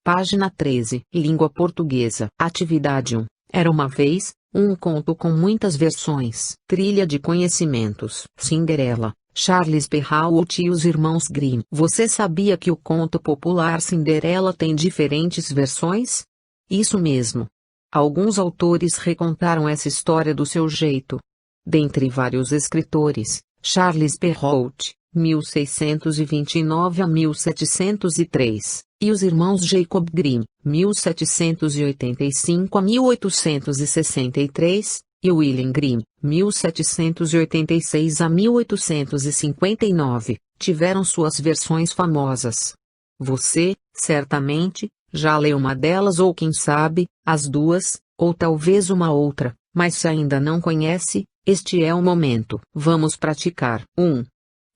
Página 13. Língua portuguesa. Atividade 1. Era uma vez, um conto com muitas versões. Trilha de conhecimentos. Cinderela, Charles Perrault e os irmãos Grimm. Você sabia que o conto popular Cinderela tem diferentes versões? Isso mesmo. Alguns autores recontaram essa história do seu jeito. Dentre vários escritores, Charles Perrault, 1629 a 1703, e os irmãos Jacob Grimm, 1785 a 1863, e William Grimm, 1786 a 1859, tiveram suas versões famosas. Você, certamente, já leu uma delas ou quem sabe, as duas, ou talvez uma outra, mas se ainda não conhece, este é o momento. Vamos praticar. 1.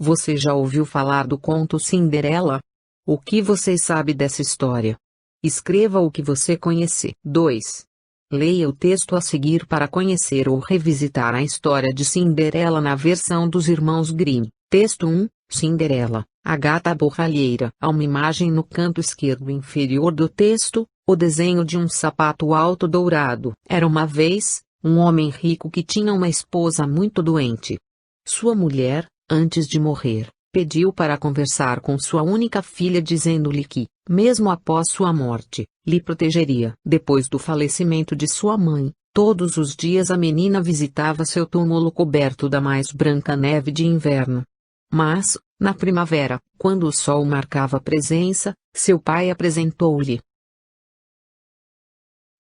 Você já ouviu falar do conto Cinderela? O que você sabe dessa história? Escreva o que você conhecer. 2. Leia o texto a seguir para conhecer ou revisitar a história de Cinderela na versão dos irmãos Grimm. Texto 1. Cinderela, a gata borralheira. Há uma imagem no canto esquerdo inferior do texto, o desenho de um sapato alto dourado. Era uma vez, um homem rico que tinha uma esposa muito doente. Sua mulher, antes de morrer, pediu para conversar com sua única filha dizendo-lhe que, mesmo após sua morte, lhe protegeria. Depois do falecimento de sua mãe, todos os dias a menina visitava seu túmulo coberto da mais branca neve de inverno. Mas, na primavera, quando o sol marcava presença, seu pai apresentou-lhe.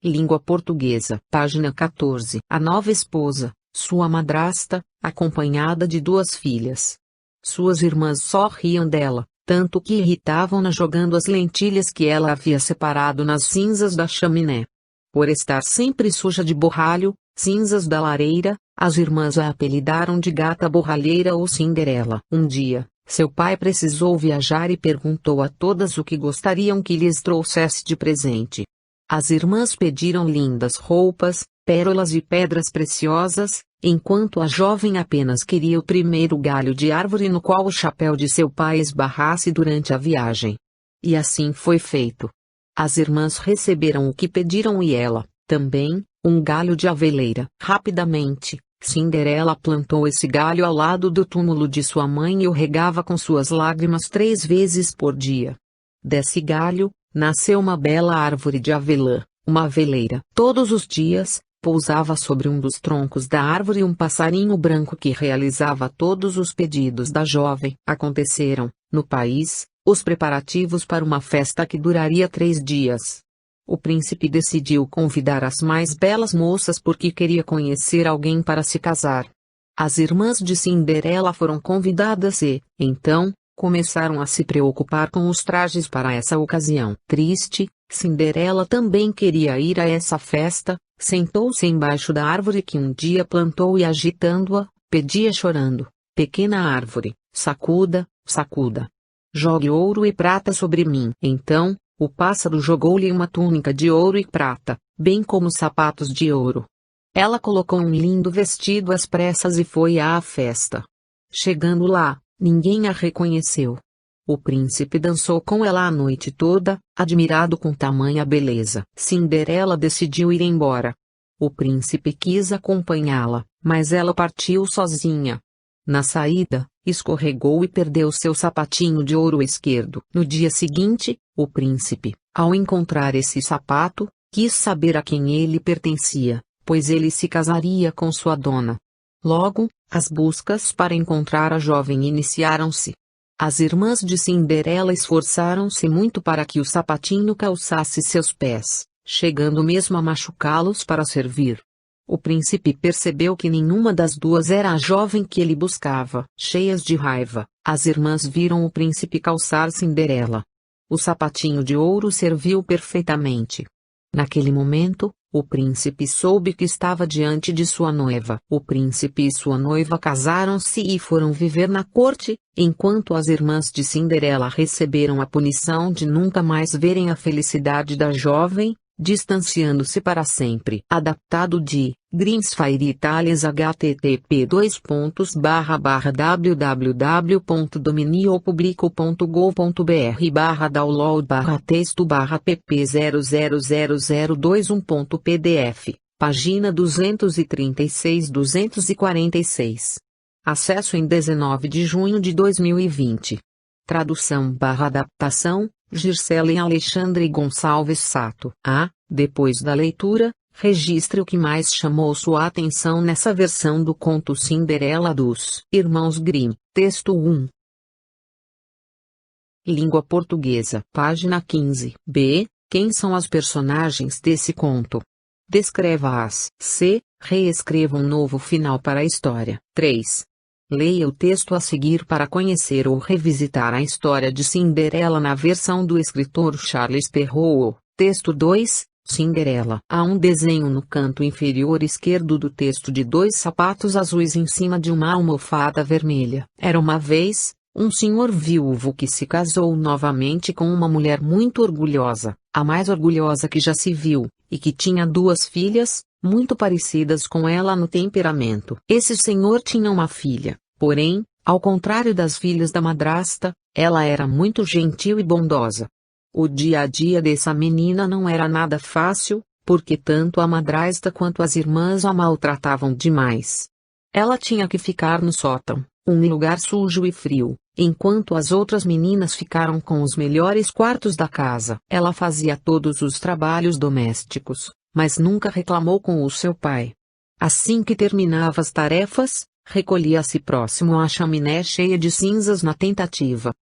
Língua portuguesa. Página 14. A nova esposa, sua madrasta, acompanhada de duas filhas. Suas irmãs só riam dela, tanto que irritavam-na jogando as lentilhas que ela havia separado nas cinzas da chaminé. Por estar sempre suja de borralho, cinzas da lareira, as irmãs a apelidaram de gata borralheira ou Cinderela. Um dia, seu pai precisou viajar e perguntou a todas o que gostariam que lhes trouxesse de presente. As irmãs pediram lindas roupas, pérolas e pedras preciosas, enquanto a jovem apenas queria o primeiro galho de árvore no qual o chapéu de seu pai esbarrasse durante a viagem. E assim foi feito. As irmãs receberam o que pediram e ela, também, um galho de aveleira. Rapidamente, Cinderela plantou esse galho ao lado do túmulo de sua mãe e o regava com suas lágrimas 3 vezes por dia. Desse galho, nasceu uma bela árvore de avelã, uma aveleira. Todos os dias, pousava sobre um dos troncos da árvore um passarinho branco que realizava todos os pedidos da jovem. Aconteceram, no país, os preparativos para uma festa que duraria 3 dias. O príncipe decidiu convidar as mais belas moças porque queria conhecer alguém para se casar. As irmãs de Cinderela foram convidadas e, então, começaram a se preocupar com os trajes para essa ocasião. Triste, Cinderela também queria ir a essa festa, sentou-se embaixo da árvore que um dia plantou e agitando-a, pedia chorando: pequena árvore, sacuda, sacuda. Jogue ouro e prata sobre mim. Então, o pássaro jogou-lhe uma túnica de ouro e prata, bem como sapatos de ouro. Ela colocou um lindo vestido às pressas e foi à festa. Chegando lá, ninguém a reconheceu. O príncipe dançou com ela a noite toda, admirado com tamanha beleza. Cinderela decidiu ir embora. O príncipe quis acompanhá-la, mas ela partiu sozinha. Na saída, escorregou e perdeu seu sapatinho de ouro esquerdo. No dia seguinte, o príncipe, ao encontrar esse sapato, quis saber a quem ele pertencia, pois ele se casaria com sua dona. Logo, as buscas para encontrar a jovem iniciaram-se. As irmãs de Cinderela esforçaram-se muito para que o sapatinho calçasse seus pés, chegando mesmo a machucá-los para servir. O príncipe percebeu que nenhuma das duas era a jovem que ele buscava. Cheias de raiva, as irmãs viram o príncipe calçar Cinderela. O sapatinho de ouro serviu perfeitamente. Naquele momento, o príncipe soube que estava diante de sua noiva. O príncipe e sua noiva casaram-se e foram viver na corte, enquanto as irmãs de Cinderela receberam a punição de nunca mais verem a felicidade da jovem, distanciando-se para sempre. Adaptado de Grimm's Fairy Tales http://www.dominiopublico.go.br/download/texto/pp00021.pdf, página 236-246. Acesso em 19 de junho de 2020. Tradução/adaptação, Gircelen Alexandre Gonçalves Sato. Depois da leitura, registre o que mais chamou sua atenção nessa versão do conto Cinderela dos Irmãos Grimm. Texto 1. Língua portuguesa. Página 15. B. Quem são as personagens desse conto? Descreva-as. C. Reescreva um novo final para a história. 3. Leia o texto a seguir para conhecer ou revisitar a história de Cinderela na versão do escritor Charles Perrault. Texto 2. Cinderela. Há um desenho no canto inferior esquerdo do texto de dois sapatos azuis em cima de uma almofada vermelha. Era uma vez um senhor viúvo que se casou novamente com uma mulher muito orgulhosa, a mais orgulhosa que já se viu, e que tinha duas filhas, muito parecidas com ela no temperamento. Esse senhor tinha uma filha, porém, ao contrário das filhas da madrasta, ela era muito gentil e bondosa. O dia a dia dessa menina não era nada fácil, porque tanto a madrasta quanto as irmãs a maltratavam demais. Ela tinha que ficar no sótão, um lugar sujo e frio, enquanto as outras meninas ficaram com os melhores quartos da casa. Ela fazia todos os trabalhos domésticos, mas nunca reclamou com o seu pai. Assim que terminava as tarefas, recolhia-se próximo à chaminé cheia de cinzas na tentativa.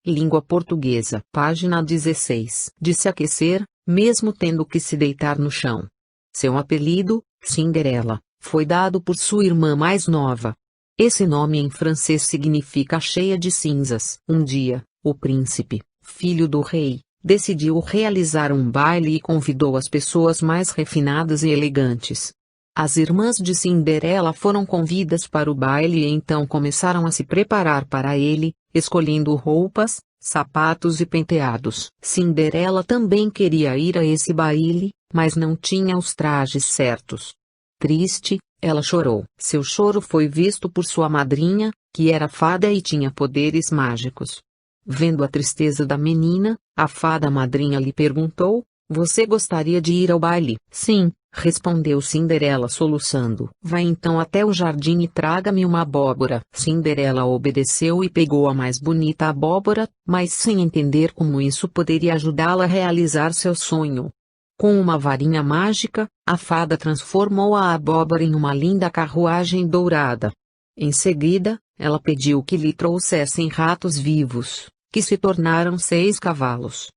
Língua portuguesa. Página 16. De se aquecer, mesmo tendo que se deitar no chão. Seu apelido, Cinderela, foi dado por sua irmã mais nova. Esse nome em francês significa cheia de cinzas. Um dia, o príncipe, filho do rei, decidiu realizar um baile e convidou as pessoas mais refinadas e elegantes. As irmãs de Cinderela foram convidadas para o baile e então começaram a se preparar para ele, escolhendo roupas, sapatos e penteados. Cinderela também queria ir a esse baile, mas não tinha os trajes certos. Triste, ela chorou. Seu choro foi visto por sua madrinha, que era fada e tinha poderes mágicos. Vendo a tristeza da menina, a fada madrinha lhe perguntou: "Você gostaria de ir ao baile?" "Sim", respondeu Cinderela soluçando. "Vá então até o jardim e traga-me uma abóbora." Cinderela obedeceu e pegou a mais bonita abóbora, mas sem entender como isso poderia ajudá-la a realizar seu sonho. Com uma varinha mágica, a fada transformou a abóbora em uma linda carruagem dourada. Em seguida, ela pediu que lhe trouxessem ratos vivos, que se tornaram 6 cavalos.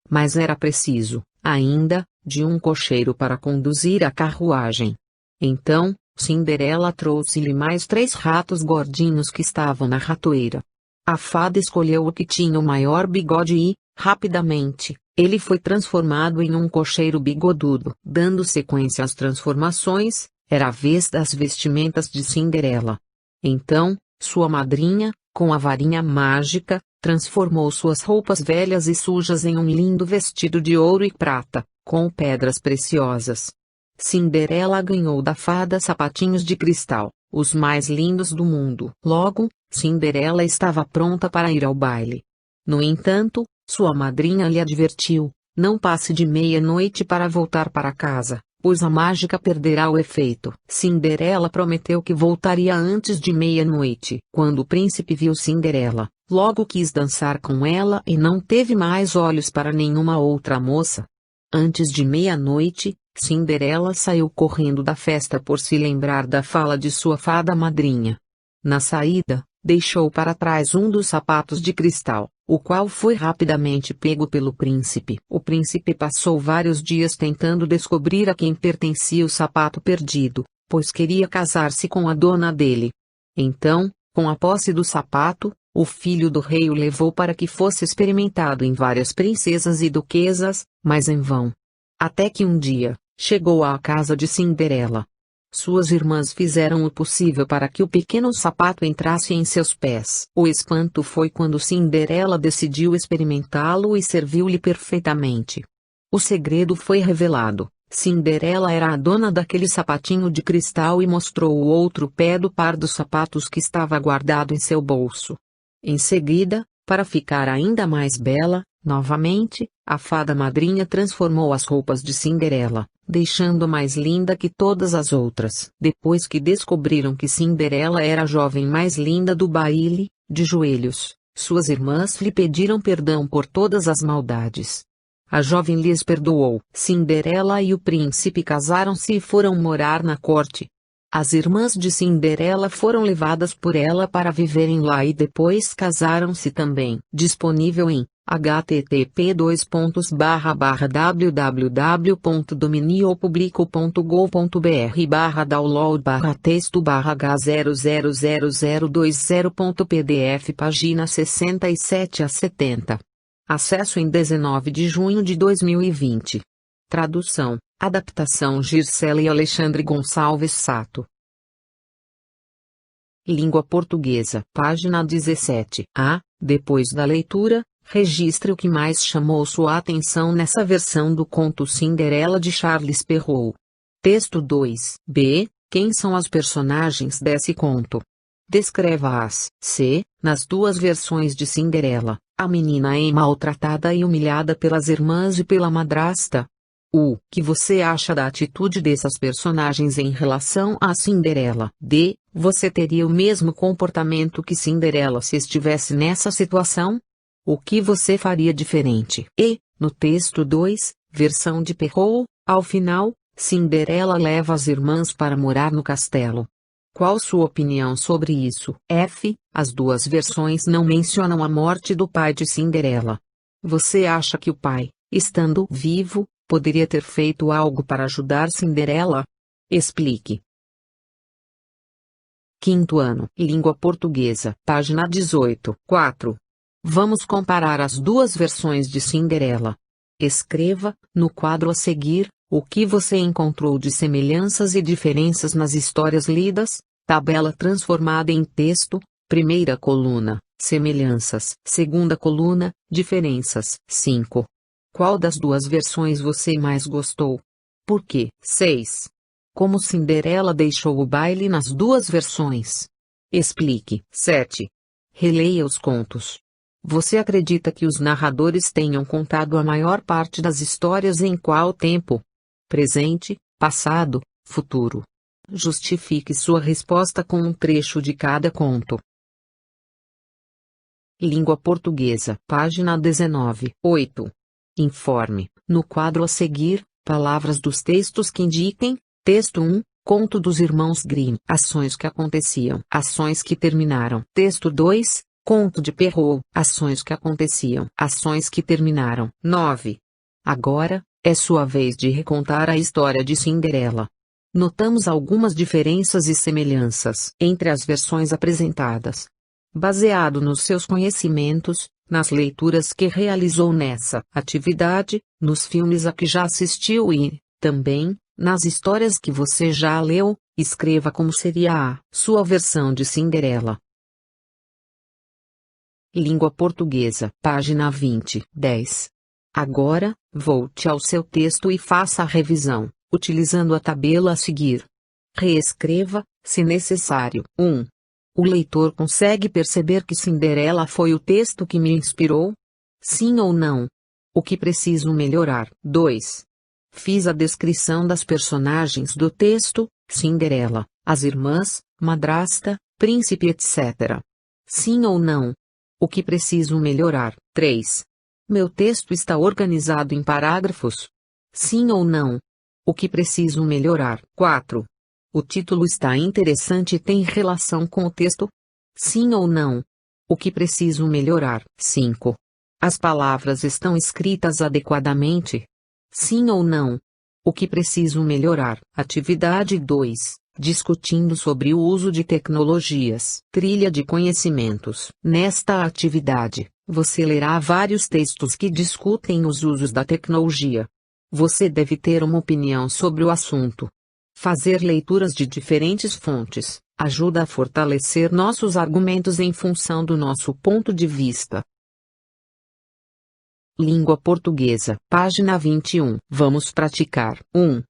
Mas era preciso, ainda, de um cocheiro para conduzir a carruagem. Então, Cinderela trouxe-lhe mais 3 ratos gordinhos que estavam na ratoeira. A fada escolheu o que tinha o maior bigode e, rapidamente, ele foi transformado em um cocheiro bigodudo. Dando sequência às transformações, era a vez das vestimentas de Cinderela. Então, sua madrinha, com a varinha mágica, transformou suas roupas velhas e sujas em um lindo vestido de ouro e prata, com pedras preciosas. Cinderela ganhou da fada sapatinhos de cristal, os mais lindos do mundo. Logo, Cinderela estava pronta para ir ao baile. No entanto, sua madrinha lhe advertiu: "Não passe de meia-noite para voltar para casa, pois a mágica perderá o efeito." Cinderela prometeu que voltaria antes de meia-noite. Quando o príncipe viu Cinderela, logo quis dançar com ela e não teve mais olhos para nenhuma outra moça. Antes de meia-noite, Cinderela saiu correndo da festa por se lembrar da fala de sua fada madrinha. Na saída, deixou para trás um dos sapatos de cristal, o qual foi rapidamente pego pelo príncipe. O príncipe passou vários dias tentando descobrir a quem pertencia o sapato perdido, pois queria casar-se com a dona dele. Então, com a posse do sapato, o filho do rei o levou para que fosse experimentado em várias princesas e duquesas, mas em vão. Até que um dia, chegou à casa de Cinderela. Suas irmãs fizeram o possível para que o pequeno sapato entrasse em seus pés. O espanto foi quando Cinderela decidiu experimentá-lo e serviu-lhe perfeitamente. O segredo foi revelado. Cinderela era a dona daquele sapatinho de cristal e mostrou o outro pé do par dos sapatos que estava guardado em seu bolso. Em seguida, para ficar ainda mais bela, novamente, a fada madrinha transformou as roupas de Cinderela, deixando mais linda que todas as outras. Depois que descobriram que Cinderela era a jovem mais linda do baile, de joelhos, suas irmãs lhe pediram perdão por todas as maldades. A jovem lhes perdoou. Cinderela e o príncipe casaram-se e foram morar na corte. As irmãs de Cinderela foram levadas por ela para viverem lá e depois casaram-se também. Disponível em http://www.dominiopublico.go.br/download/texto/h00020.pdf página 67 a 70. Acesso em 19 de junho de 2020. Tradução, adaptação Gircele Alexandre Gonçalves Sato. Língua portuguesa. Página 17. Depois da leitura, registre o que mais chamou sua atenção nessa versão do conto Cinderela de Charles Perrault. Texto 2. B. Quem são as personagens desse conto? Descreva-as. C. Nas duas versões de Cinderela, a menina é maltratada e humilhada pelas irmãs e pela madrasta. O que você acha da atitude dessas personagens em relação a Cinderela? D. Você teria o mesmo comportamento que Cinderela se estivesse nessa situação? O que você faria diferente? E, no texto 2, versão de Perrault, ao final, Cinderela leva as irmãs para morar no castelo. Qual sua opinião sobre isso? F. As duas versões não mencionam a morte do pai de Cinderela. Você acha que o pai, estando vivo, poderia ter feito algo para ajudar Cinderela? Explique. Quinto ano. Língua portuguesa. Página 18. 4. Vamos comparar as duas versões de Cinderela. Escreva, no quadro a seguir, o que você encontrou de semelhanças e diferenças nas histórias lidas. Tabela transformada em texto. Primeira coluna, semelhanças. Segunda coluna, diferenças. 5. Qual das duas versões você mais gostou? Por quê? 6. Como Cinderela deixou o baile nas duas versões? Explique. 7. Releia os contos. Você acredita que os narradores tenham contado a maior parte das histórias em qual tempo? Presente, passado, futuro. Justifique sua resposta com um trecho de cada conto. Língua portuguesa. Página 19. 8. Informe, no quadro a seguir, palavras dos textos que indiquem. Texto 1, conto dos irmãos Grimm. Ações que aconteciam. Ações que terminaram. Texto 2, conto de Perrault. Ações que aconteciam. Ações que terminaram. 9. Agora, é sua vez de recontar a história de Cinderela. Notamos algumas diferenças e semelhanças entre as versões apresentadas. Baseado nos seus conhecimentos, nas leituras que realizou nessa atividade, nos filmes a que já assistiu e, também, nas histórias que você já leu, escreva como seria a sua versão de Cinderela. Língua portuguesa. Página 20. 10. Agora, volte ao seu texto e faça a revisão, utilizando a tabela a seguir. Reescreva, se necessário. 1. O leitor consegue perceber que Cinderela foi o texto que me inspirou? Sim ou não? O que preciso melhorar? 2. Fiz a descrição das personagens do texto, Cinderela, as irmãs, madrasta, príncipe etc. Sim ou não? O que preciso melhorar? 3. Meu texto está organizado em parágrafos? Sim ou não? O que preciso melhorar? 4. O título está interessante e tem relação com o texto? Sim ou não? O que preciso melhorar? 5. As palavras estão escritas adequadamente? Sim ou não? O que preciso melhorar? Atividade 2. Discutindo sobre o uso de tecnologias. Trilha de conhecimentos. Nesta atividade, você lerá vários textos que discutem os usos da tecnologia. Você deve ter uma opinião sobre o assunto. Fazer leituras de diferentes fontes ajuda a fortalecer nossos argumentos em função do nosso ponto de vista. Língua portuguesa. Página 21. Vamos praticar. 1.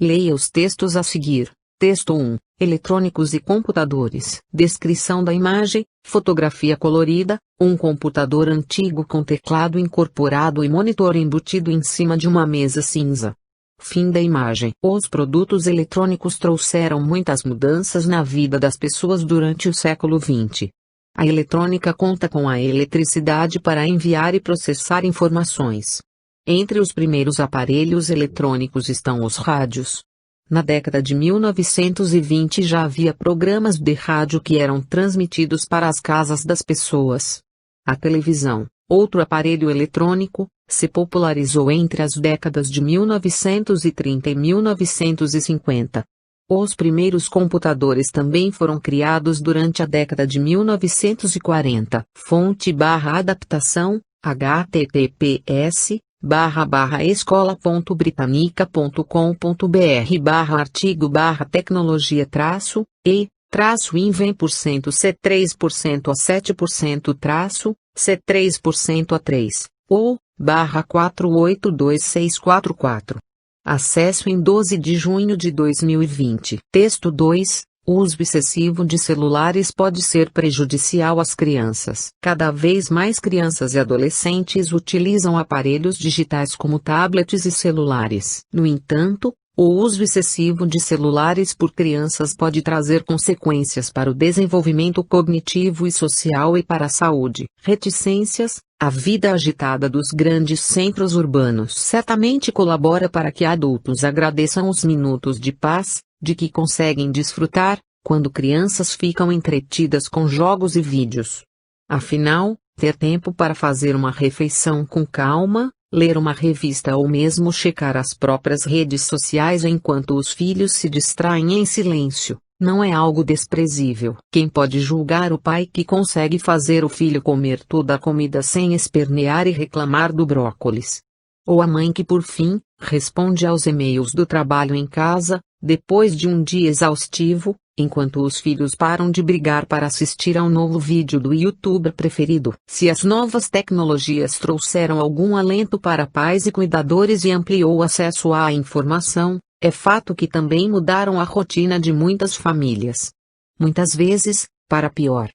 Leia os textos a seguir. Texto 1. Eletrônicos e computadores. Descrição da imagem. Fotografia colorida. Um computador antigo com teclado incorporado e monitor embutido em cima de uma mesa cinza. Fim da imagem. Os produtos eletrônicos trouxeram muitas mudanças na vida das pessoas durante o século XX. A eletrônica conta com a eletricidade para enviar e processar informações. Entre os primeiros aparelhos eletrônicos estão os rádios. Na década de 1920 já havia programas de rádio que eram transmitidos para as casas das pessoas. A televisão, outro aparelho eletrônico, se popularizou entre as décadas de 1930 e 1950. Os primeiros computadores também foram criados durante a década de 1940. Fonte/adaptação, https://escola.britânica.com.br/artigo/tecnologia-e-invem% C3% a 7% C3% a 3, ou /482644. Acesso em 12 de junho de 2020. Texto 2. O uso excessivo de celulares pode ser prejudicial às crianças. Cada vez mais crianças e adolescentes utilizam aparelhos digitais como tablets e celulares. No entanto, o uso excessivo de celulares por crianças pode trazer consequências para o desenvolvimento cognitivo e social e para a saúde. Reticências. A vida agitada dos grandes centros urbanos certamente colabora para que adultos agradeçam os minutos de paz, de que conseguem desfrutar, quando crianças ficam entretidas com jogos e vídeos. Afinal, ter tempo para fazer uma refeição com calma, ler uma revista ou mesmo checar as próprias redes sociais enquanto os filhos se distraem em silêncio, não é algo desprezível. Quem pode julgar o pai que consegue fazer o filho comer toda a comida sem espernear e reclamar do brócolis? Ou a mãe que por fim, responde aos e-mails do trabalho em casa, depois de um dia exaustivo, enquanto os filhos param de brigar para assistir ao novo vídeo do YouTuber preferido? Se as novas tecnologias trouxeram algum alento para pais e cuidadores e ampliou o acesso à informação, é fato que também mudaram a rotina de muitas famílias. Muitas vezes, para pior.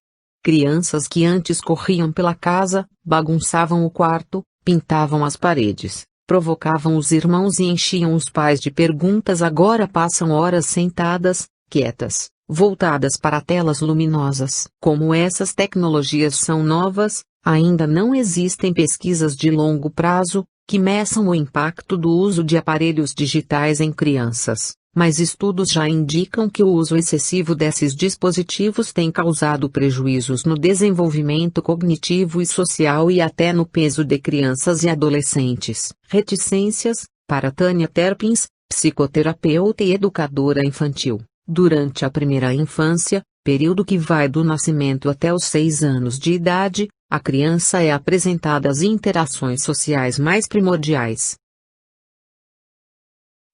Crianças que antes corriam pela casa, bagunçavam o quarto, pintavam as paredes, provocavam os irmãos e enchiam os pais de perguntas agora passam horas sentadas, quietas, voltadas para telas luminosas. Como essas tecnologias são novas, ainda não existem pesquisas de longo prazo, que meçam o impacto do uso de aparelhos digitais em crianças, mas estudos já indicam que o uso excessivo desses dispositivos tem causado prejuízos no desenvolvimento cognitivo e social e até no peso de crianças e adolescentes. Reticências, para Tânia Terpins, psicoterapeuta e educadora infantil. Durante a primeira infância, período que vai do nascimento até os 6 anos de idade, a criança é apresentada às interações sociais mais primordiais.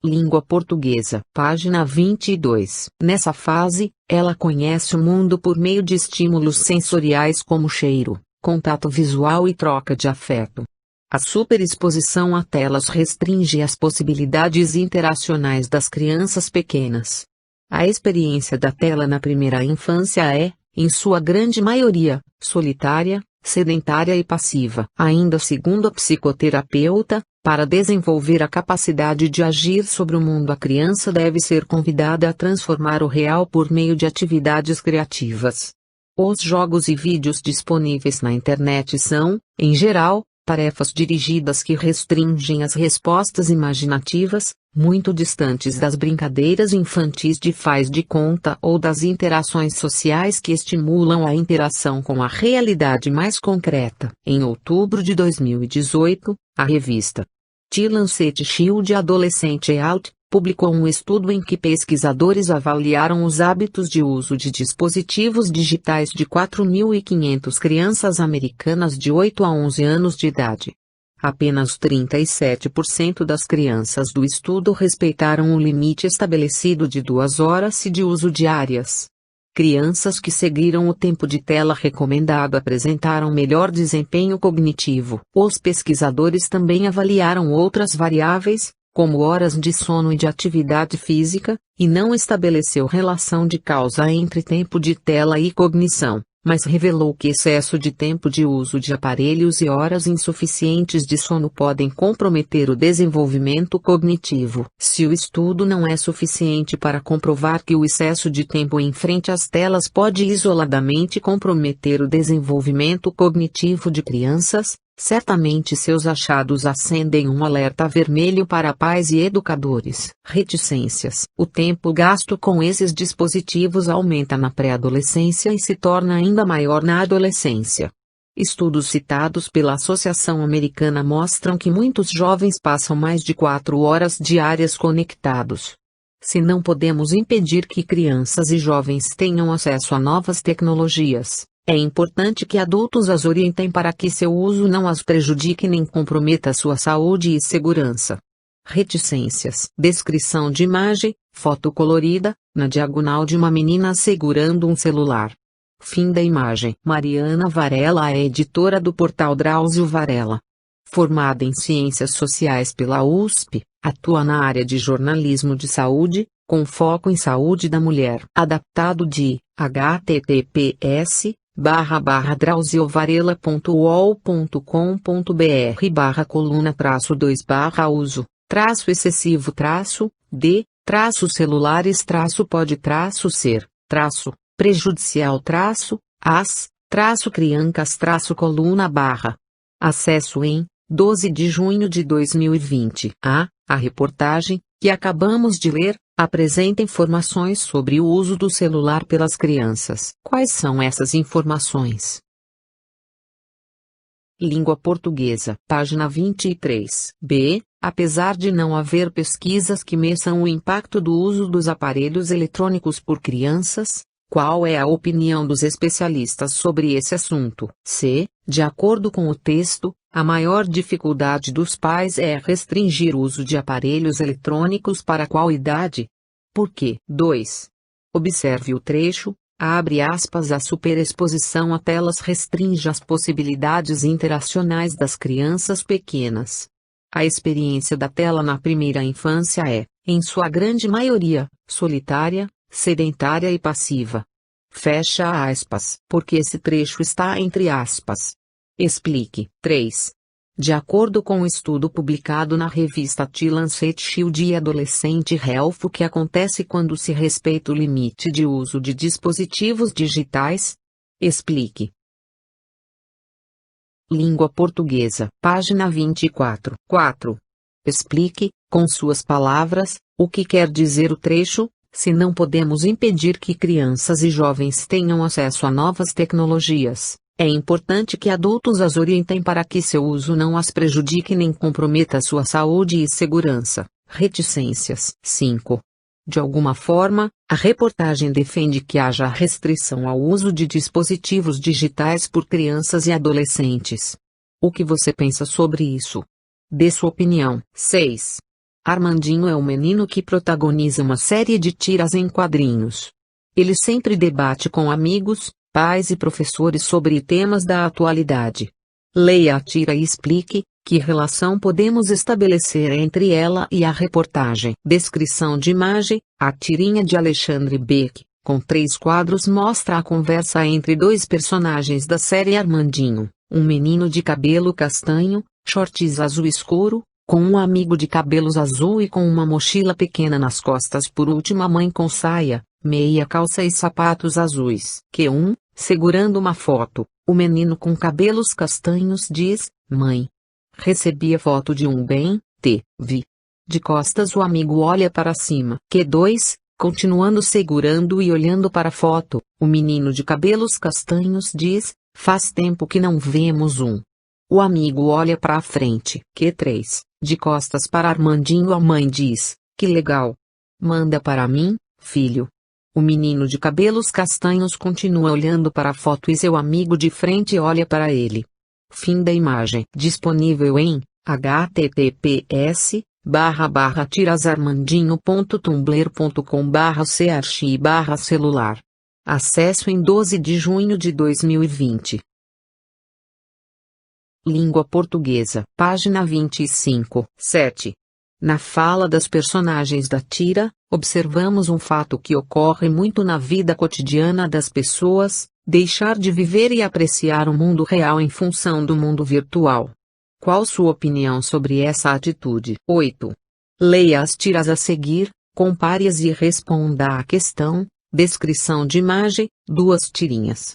Língua portuguesa. Página 22. Nessa fase, ela conhece o mundo por meio de estímulos sensoriais como cheiro, contato visual e troca de afeto. A superexposição a telas restringe as possibilidades interacionais das crianças pequenas. A experiência da tela na primeira infância é, em sua grande maioria, solitária, sedentária e passiva. Ainda segundo a psicoterapeuta, para desenvolver a capacidade de agir sobre o mundo, a criança deve ser convidada a transformar o real por meio de atividades criativas. Os jogos e vídeos disponíveis na internet são, em geral, tarefas dirigidas que restringem as respostas imaginativas, muito distantes das brincadeiras infantis de faz de conta ou das interações sociais que estimulam a interação com a realidade mais concreta. Em outubro de 2018, a revista The Lancet Child Adolescent Health publicou um estudo em que pesquisadores avaliaram os hábitos de uso de dispositivos digitais de 4.500 crianças americanas de 8 a 11 anos de idade. Apenas 37% das crianças do estudo respeitaram o limite estabelecido de 2 horas de uso diárias. Crianças que seguiram o tempo de tela recomendado apresentaram melhor desempenho cognitivo. Os pesquisadores também avaliaram outras variáveis, como horas de sono e de atividade física, e não estabeleceu relação de causa entre tempo de tela e cognição, mas revelou que excesso de tempo de uso de aparelhos e horas insuficientes de sono podem comprometer o desenvolvimento cognitivo. Se o estudo não é suficiente para comprovar que o excesso de tempo em frente às telas pode isoladamente comprometer o desenvolvimento cognitivo de crianças, certamente seus achados acendem um alerta vermelho para pais e educadores. Reticências. O tempo gasto com esses dispositivos aumenta na pré-adolescência e se torna ainda maior na adolescência. Estudos citados pela Associação Americana mostram que muitos jovens passam mais de 4 horas diárias conectados. Se não podemos impedir que crianças e jovens tenham acesso a novas tecnologias, é importante que adultos as orientem para que seu uso não as prejudique nem comprometa sua saúde e segurança. Reticências. Descrição de imagem, foto colorida, na diagonal de uma menina segurando um celular. Fim da imagem. Mariana Varela é editora do portal Drauzio Varela. Formada em Ciências Sociais pela USP, atua na área de jornalismo de saúde, com foco em saúde da mulher. Adaptado de https://drauziovvarela.uol.com.br/uso-celulares-de-criancas-coluna/. Acesso em 12 de junho de 2020. A reportagem, que acabamos de ler, apresenta informações sobre o uso do celular pelas crianças. Quais são essas informações? Língua portuguesa. Página 23. B. Apesar de não haver pesquisas que meçam o impacto do uso dos aparelhos eletrônicos por crianças, qual é a opinião dos especialistas sobre esse assunto? C. De acordo com o texto, a maior dificuldade dos pais é restringir o uso de aparelhos eletrônicos para qual idade? Por quê? 2. Observe o trecho, abre aspas, a superexposição a telas restringe as possibilidades interacionais das crianças pequenas. A experiência da tela na primeira infância é, em sua grande maioria, solitária, sedentária e passiva. Fecha aspas. Porque esse trecho está entre aspas. Explique. 3. De acordo com um estudo publicado na revista The Lancet Child e Adolescent Health, o que acontece quando se respeita o limite de uso de dispositivos digitais? Explique. Língua portuguesa. Página 24. 4. Explique, com suas palavras, o que quer dizer o trecho. Se não podemos impedir que crianças e jovens tenham acesso a novas tecnologias, é importante que adultos as orientem para que seu uso não as prejudique nem comprometa sua saúde e segurança. Reticências. 5. De alguma forma, a reportagem defende que haja restrição ao uso de dispositivos digitais por crianças e adolescentes. O que você pensa sobre isso? Dê sua opinião. 6. Armandinho é um menino que protagoniza uma série de tiras em quadrinhos. Ele sempre debate com amigos, pais e professores sobre temas da atualidade. Leia a tira e explique, que relação podemos estabelecer entre ela e a reportagem. Descrição de imagem, a tirinha de Alexandre Beck, com 3 quadros mostra a conversa entre 2 personagens da série Armandinho, um menino de cabelo castanho, shorts azul escuro, com um amigo de cabelos azul e com uma mochila pequena nas costas. Por último, a mãe com saia, meia calça e sapatos azuis. Q1, segurando uma foto, o menino com cabelos castanhos diz: mãe, recebi a foto de um bem-te-vi. De costas o amigo olha para cima. Q2, continuando segurando e olhando para a foto, o menino de cabelos castanhos diz: faz tempo que não vemos um. O amigo olha para a frente. Q3, de costas para Armandinho, a mãe diz: que legal. Manda para mim, filho. O menino de cabelos castanhos continua olhando para a foto e seu amigo de frente olha para ele. Fim da imagem. Disponível em https://tirasarmandinho.tumblr.com/cearchi/celular Acesso em 12 de junho de 2020. Língua portuguesa, página 25, 7. Na fala das personagens da tira, observamos um fato que ocorre muito na vida cotidiana das pessoas: deixar de viver e apreciar o mundo real em função do mundo virtual. Qual sua opinião sobre essa atitude? 8. Leia as tiras a seguir, compare-as e responda à questão. Descrição de imagem, 2 tirinhas.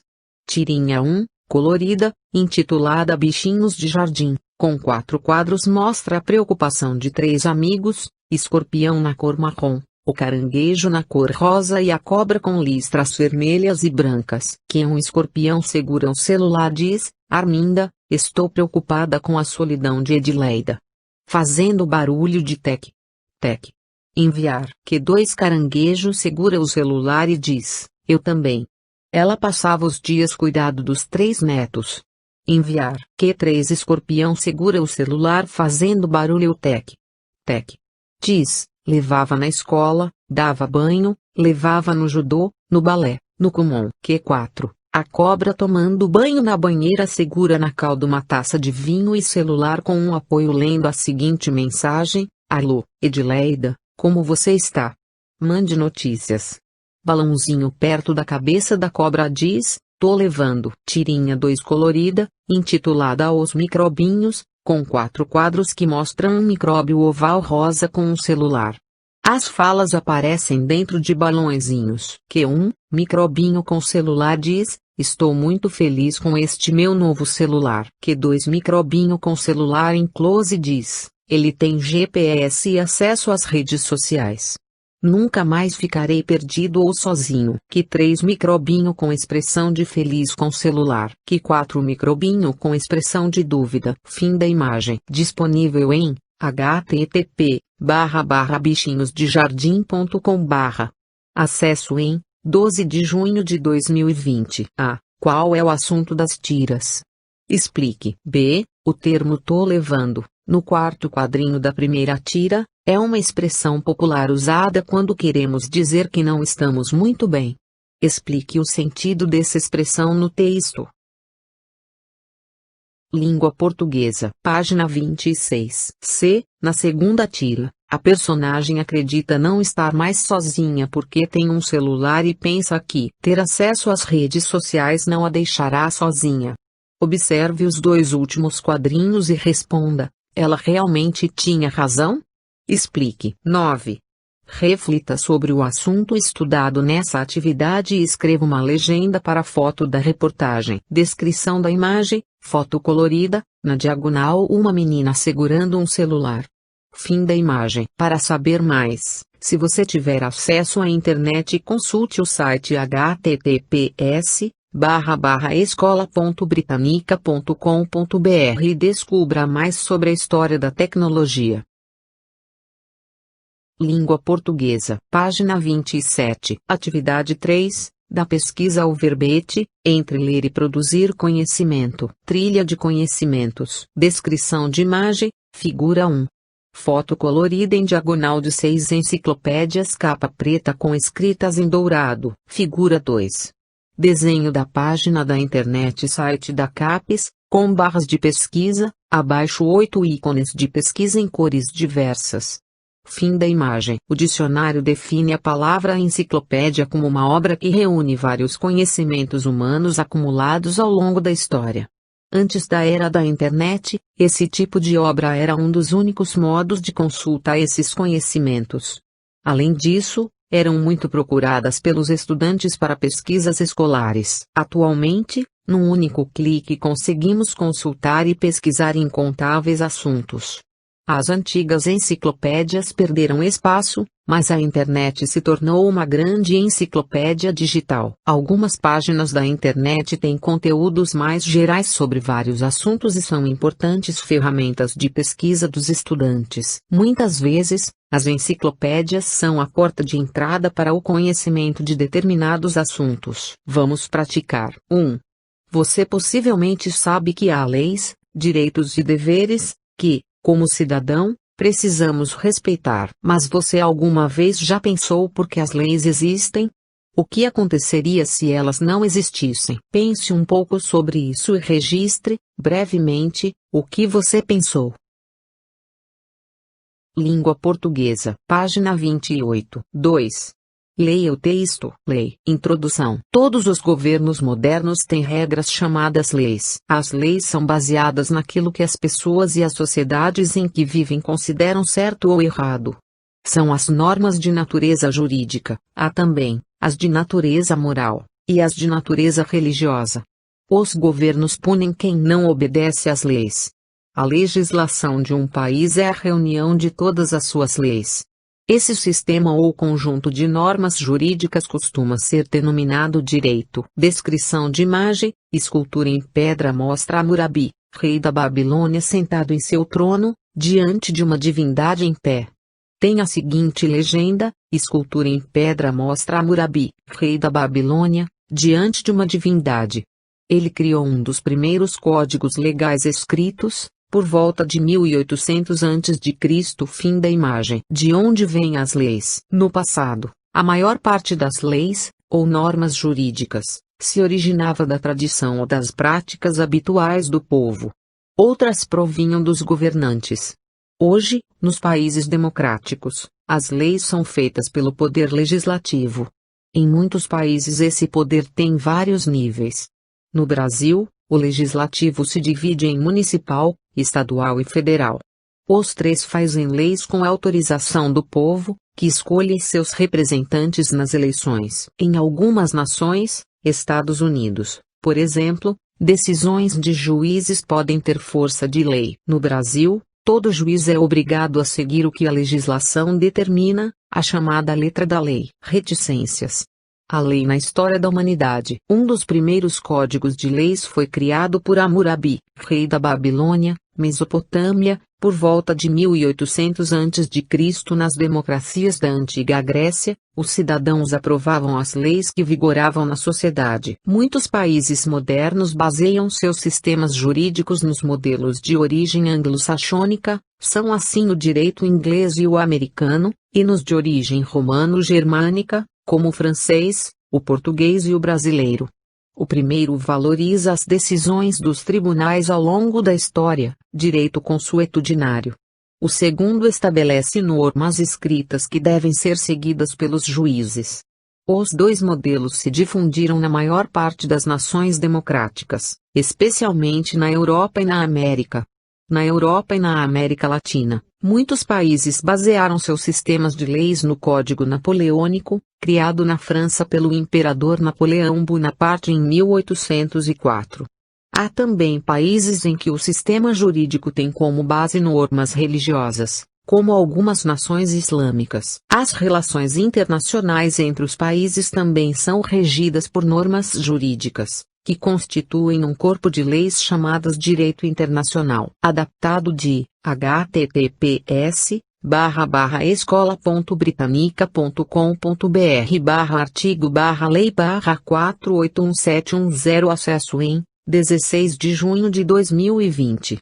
Tirinha 1, colorida, intitulada Bichinhos de Jardim, com 4 quadros, mostra a preocupação de 3 amigos: escorpião na cor marrom, o caranguejo na cor rosa e a cobra com listras vermelhas e brancas. Que um escorpião segura um celular diz: Arminda, estou preocupada com a solidão de Edileida. Fazendo barulho de tec, tec. Enviar. Que 2 caranguejos segura o celular e diz: eu também. Ela passava os dias cuidando dos 3 netos. Enviar. Que 3 escorpião segura o celular fazendo barulho tec, tec. Diz: levava na escola, dava banho, levava no judô, no balé, no kumon. Que 4. A cobra tomando banho na banheira segura na cauda uma taça de vinho e celular com um apoio lendo a seguinte mensagem: alô, Edileida, como você está? Mande notícias. Balãozinho perto da cabeça da cobra diz: tô levando. Tirinha 2 colorida, intitulada Os Microbinhos, com 4 quadros que mostram um micróbio oval rosa com um celular. As falas aparecem dentro de balõezinhos. Que 1, microbinho com celular diz: estou muito feliz com este meu novo celular. Que 2, microbinho com celular em close diz: ele tem GPS e acesso às redes sociais. Nunca mais ficarei perdido ou sozinho. Que 3, microbinho com expressão de feliz com celular. Que 4, microbinho com expressão de dúvida. Fim da imagem. Disponível em http://bichinhosdejardim.com/. Acesso em 12 de junho de 2020. A. Qual é o assunto das tiras? Explique. B. O termo tô levando, no 4º quadrinho da primeira tira, é uma expressão popular usada quando queremos dizer que não estamos muito bem. Explique o sentido dessa expressão no texto. Língua portuguesa, página 26. C. Na segunda tira, a personagem acredita não estar mais sozinha porque tem um celular e pensa que ter acesso às redes sociais não a deixará sozinha. Observe os 2 últimos quadrinhos e responda: ela realmente tinha razão? Explique. 9. Reflita sobre o assunto estudado nessa atividade e escreva uma legenda para a foto da reportagem. Descrição da imagem: foto colorida, na diagonal uma menina segurando um celular. Fim da imagem. Para saber mais, se você tiver acesso à internet, consulte o site https://escola.britanica.com.br e descubra mais sobre a história da tecnologia. Língua portuguesa, página 27. Atividade 3, da pesquisa ao verbete, entre ler e produzir conhecimento. Trilha de conhecimentos. Descrição de imagem, figura 1. Foto colorida em diagonal de 6 enciclopédias, capa preta com escritas em dourado. Figura 2. Desenho da página da internet, site da CAPES, com barras de pesquisa, abaixo 8 ícones de pesquisa em cores diversas. Fim da imagem. O dicionário define a palavra enciclopédia como uma obra que reúne vários conhecimentos humanos acumulados ao longo da história. Antes da era da internet, esse tipo de obra era um dos únicos modos de consulta a esses conhecimentos. Além disso, eram muito procuradas pelos estudantes para pesquisas escolares. Atualmente, num único clique conseguimos consultar e pesquisar incontáveis assuntos. As antigas enciclopédias perderam espaço, mas a internet se tornou uma grande enciclopédia digital. Algumas páginas da internet têm conteúdos mais gerais sobre vários assuntos e são importantes ferramentas de pesquisa dos estudantes. Muitas vezes, as enciclopédias são a porta de entrada para o conhecimento de determinados assuntos. Vamos praticar. 1. Você possivelmente sabe que há leis, direitos e deveres, que, como cidadão, precisamos respeitar. Mas você alguma vez já pensou por que as leis existem? O que aconteceria se elas não existissem? Pense um pouco sobre isso e registre, brevemente, o que você pensou. Língua portuguesa, página 28. 2. Leia o texto. Lei. Introdução. Todos os governos modernos têm regras chamadas leis. As leis são baseadas naquilo que as pessoas e as sociedades em que vivem consideram certo ou errado. São as normas de natureza jurídica, há também as de natureza moral, e as de natureza religiosa. Os governos punem quem não obedece às leis. A legislação de um país é a reunião de todas as suas leis. Esse sistema ou conjunto de normas jurídicas costuma ser denominado direito. Descrição de imagem: escultura em pedra mostra Hammurabi, rei da Babilônia, sentado em seu trono, diante de uma divindade em pé. Tem a seguinte legenda: escultura em pedra mostra Hammurabi, rei da Babilônia, diante de uma divindade. Ele criou um dos primeiros códigos legais escritos, por volta de 1800 a.C. Fim da imagem. De onde vêm as leis? No passado, a maior parte das leis, ou normas jurídicas, se originava da tradição ou das práticas habituais do povo. Outras provinham dos governantes. Hoje, nos países democráticos, as leis são feitas pelo poder legislativo. Em muitos países esse poder tem vários níveis. No Brasil, o legislativo se divide em municipal, estadual e federal. Os três fazem leis com autorização do povo, que escolhe seus representantes nas eleições. Em algumas nações, Estados Unidos, por exemplo, decisões de juízes podem ter força de lei. No Brasil, todo juiz é obrigado a seguir o que a legislação determina, a chamada letra da lei. Reticências. A lei na história da humanidade. Um dos primeiros códigos de leis foi criado por Hammurabi, rei da Babilônia, Mesopotâmia, por volta de 1800 a.C. Nas democracias da antiga Grécia, os cidadãos aprovavam as leis que vigoravam na sociedade. Muitos países modernos baseiam seus sistemas jurídicos nos modelos de origem anglo-saxônica, são assim o direito inglês e o americano, e nos de origem romano-germânica, como o francês, o português e o brasileiro. O primeiro valoriza as decisões dos tribunais ao longo da história, direito consuetudinário. O segundo estabelece normas escritas que devem ser seguidas pelos juízes. Os dois modelos se difundiram na maior parte das nações democráticas, especialmente na Europa e na América. Na Europa e na América Latina, muitos países basearam seus sistemas de leis no Código Napoleônico, criado na França pelo imperador Napoleão Bonaparte em 1804. Há também países em que o sistema jurídico tem como base normas religiosas, como algumas nações islâmicas. As relações internacionais entre os países também são regidas por normas jurídicas, que constituem um corpo de leis chamadas Direito Internacional. Adaptado de https://escola.britanica.com.br/artigo/lei/4817110. Acesso em 16 de junho de 2020.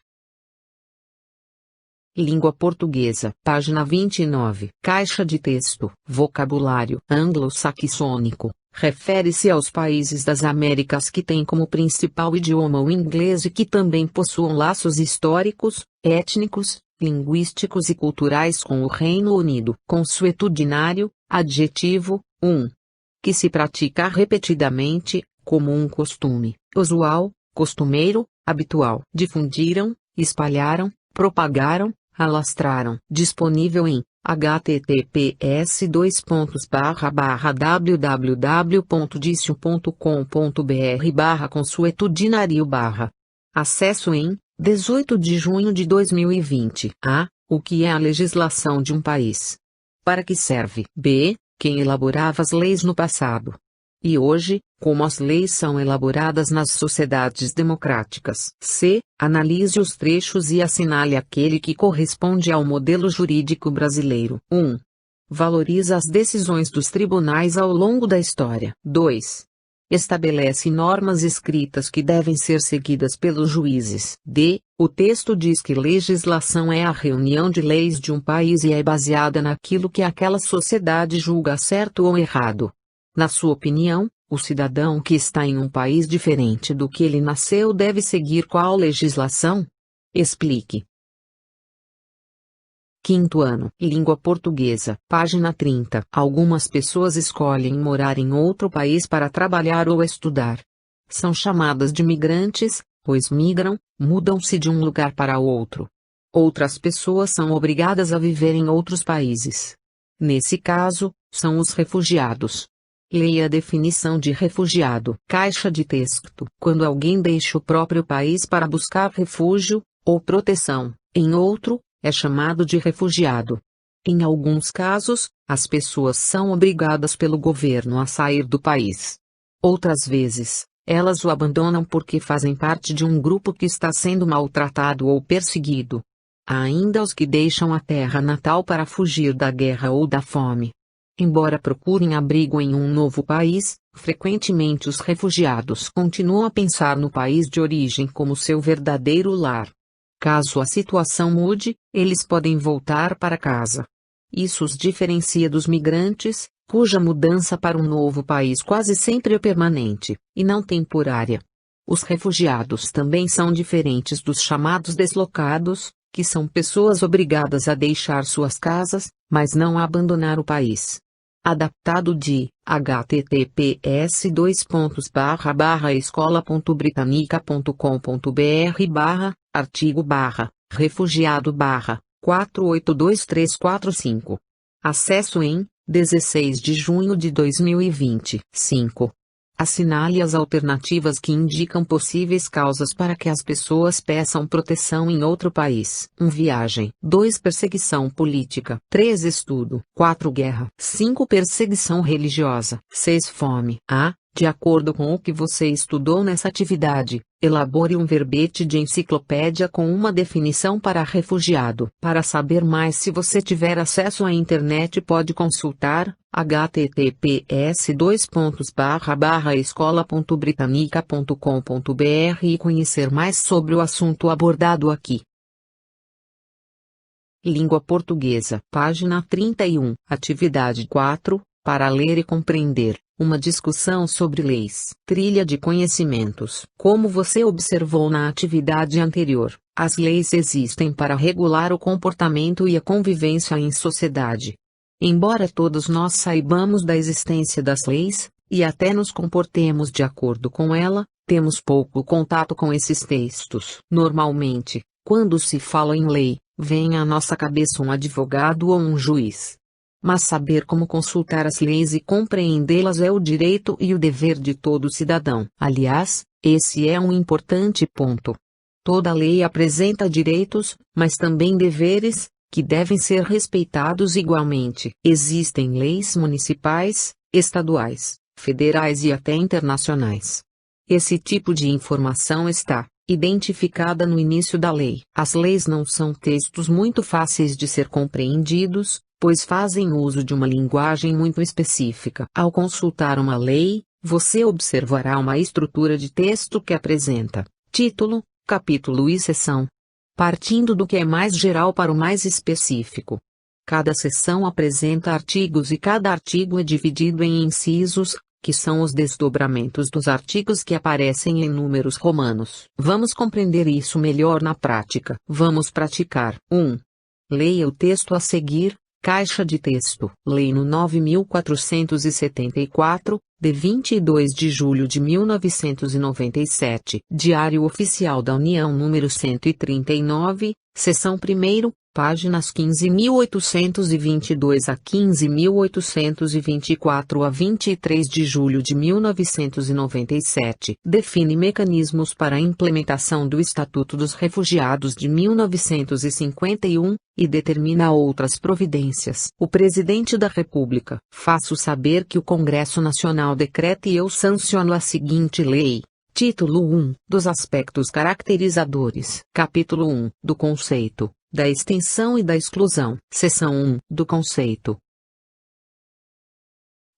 Língua portuguesa, página 29. Caixa de texto. Vocabulário anglo-saxônico. Refere-se aos países das Américas que têm como principal idioma o inglês e que também possuam laços históricos, étnicos, linguísticos e culturais com o Reino Unido. Consuetudinário, adjetivo, que se pratica repetidamente, como um costume, usual, costumeiro, habitual. Difundiram, espalharam, propagaram, alastraram. Disponível em https://www.dicio.com.br/consuetudinário/. Acesso em 18 de junho de 2020. A. O que é a legislação de um país? Para que serve? B. Quem elaborava as leis no passado? E hoje, como as leis são elaboradas nas sociedades democráticas? C. Analise os trechos e assinale aquele que corresponde ao modelo jurídico brasileiro. 1. Valoriza as decisões dos tribunais ao longo da história. 2. Estabelece normas escritas que devem ser seguidas pelos juízes. D. O texto diz que legislação é a reunião de leis de um país e é baseada naquilo que aquela sociedade julga certo ou errado. Na sua opinião, o cidadão que está em um país diferente do que ele nasceu deve seguir qual legislação? Explique. Quinto ano, Língua Portuguesa, página 30. Algumas pessoas escolhem morar em outro país para trabalhar ou estudar. São chamadas de migrantes, pois migram, mudam-se de um lugar para outro. Outras pessoas são obrigadas a viver em outros países. Nesse caso, são os refugiados. Leia a definição de refugiado. Caixa de texto. Quando alguém deixa o próprio país para buscar refúgio, ou proteção, em outro, é chamado de refugiado. Em alguns casos, as pessoas são obrigadas pelo governo a sair do país. Outras vezes, elas o abandonam porque fazem parte de um grupo que está sendo maltratado ou perseguido. Há ainda os que deixam a terra natal para fugir da guerra ou da fome. Embora procurem abrigo em um novo país, frequentemente os refugiados continuam a pensar no país de origem como seu verdadeiro lar. Caso a situação mude, eles podem voltar para casa. Isso os diferencia dos migrantes, cuja mudança para um novo país quase sempre é permanente, e não temporária. Os refugiados também são diferentes dos chamados deslocados, que são pessoas obrigadas a deixar suas casas, mas não a abandonar o país. Adaptado de https://escola.britanica.com.br/artigo/refugiado/482345. Acesso em 16 de junho de 2020. 5. Assinale as alternativas que indicam possíveis causas para que as pessoas peçam proteção em outro país. 1. Viagem. 2. Perseguição política. 3. Estudo. 4. Guerra. 5. Perseguição religiosa. 6. Fome. De acordo com o que você estudou nessa atividade, elabore um verbete de enciclopédia com uma definição para refugiado. Para saber mais, se você tiver acesso à internet, pode consultar https://escola.britanica.com.br e conhecer mais sobre o assunto abordado aqui. Língua Portuguesa, página 31, atividade 4, para ler e compreender. Uma discussão sobre leis. Trilha de conhecimentos. Como você observou na atividade anterior, as leis existem para regular o comportamento e a convivência em sociedade. Embora todos nós saibamos da existência das leis, e até nos comportemos de acordo com ela, temos pouco contato com esses textos. Normalmente, quando se fala em lei, vem à nossa cabeça um advogado ou um juiz. Mas saber como consultar as leis e compreendê-las é o direito e o dever de todo cidadão. Aliás, esse é um importante ponto. Toda lei apresenta direitos, mas também deveres, que devem ser respeitados igualmente. Existem leis municipais, estaduais, federais e até internacionais. Esse tipo de informação está identificada no início da lei. As leis não são textos muito fáceis de ser compreendidos, pois fazem uso de uma linguagem muito específica. Ao consultar uma lei, você observará uma estrutura de texto que apresenta título, capítulo e seção, partindo do que é mais geral para o mais específico. Cada seção apresenta artigos e cada artigo é dividido em incisos, que são os desdobramentos dos artigos que aparecem em números romanos. Vamos compreender isso melhor na prática. Vamos praticar. 1. Leia o texto a seguir. Caixa de texto. Lei no 9.474, de 22 de julho de 1997. Diário Oficial da União número 139, seção 1º, páginas 15.822 a 15.824 a 23 de julho de 1997. Define mecanismos para a implementação do Estatuto dos Refugiados de 1951, e determina outras providências. O Presidente da República. Faço saber que o Congresso Nacional decreta e eu sanciono a seguinte lei. Título 1. Dos aspectos caracterizadores. Capítulo 1. Do conceito, da extensão e da exclusão. Seção 1. Do conceito.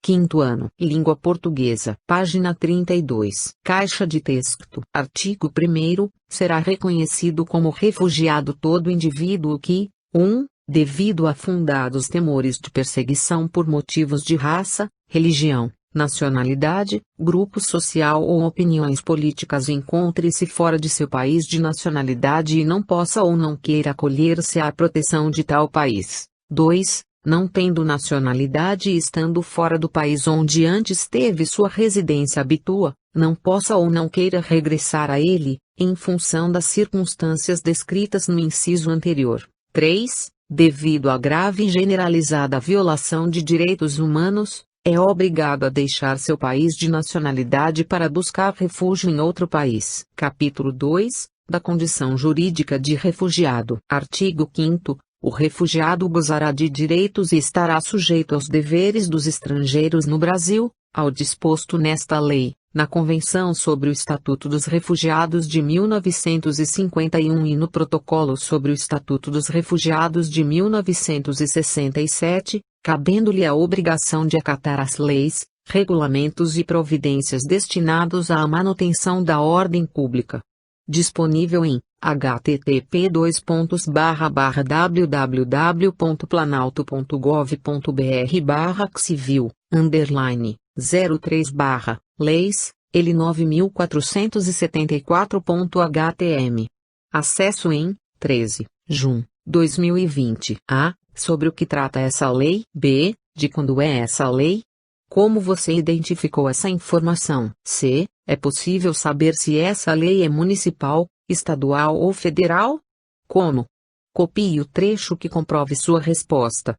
Quinto ano. Língua Portuguesa. Página 32. Caixa de texto. Artigo 1º. Será reconhecido como refugiado todo indivíduo que, 1. Devido a fundados temores de perseguição por motivos de raça, religião, nacionalidade, grupo social ou opiniões políticas. Encontre-se fora de seu país de nacionalidade e não possa ou não queira acolher-se à proteção de tal país. 2. Não tendo nacionalidade e estando fora do país onde antes teve sua residência habitua, não possa ou não queira regressar a ele, em função das circunstâncias descritas no inciso anterior. 3. Devido à grave e generalizada violação de direitos humanos, é obrigado a deixar seu país de nacionalidade para buscar refúgio em outro país. Capítulo 2, da condição jurídica de refugiado. Artigo 5º. O refugiado gozará de direitos e estará sujeito aos deveres dos estrangeiros no Brasil, ao disposto nesta lei, na Convenção sobre o Estatuto dos Refugiados de 1951 e no Protocolo sobre o Estatuto dos Refugiados de 1967, cabendo-lhe a obrigação de acatar as leis, regulamentos e providências destinados à manutenção da ordem pública. Disponível em http://www.planalto.gov.br/civil_03/leis, L 9474.htm. Acesso em 13 junho 2020. A. Sobre o que trata essa lei. B. De quando é essa lei. Como você identificou essa informação? C. É possível saber se essa lei é municipal, estadual ou federal? Como? Copie o trecho que comprove sua resposta.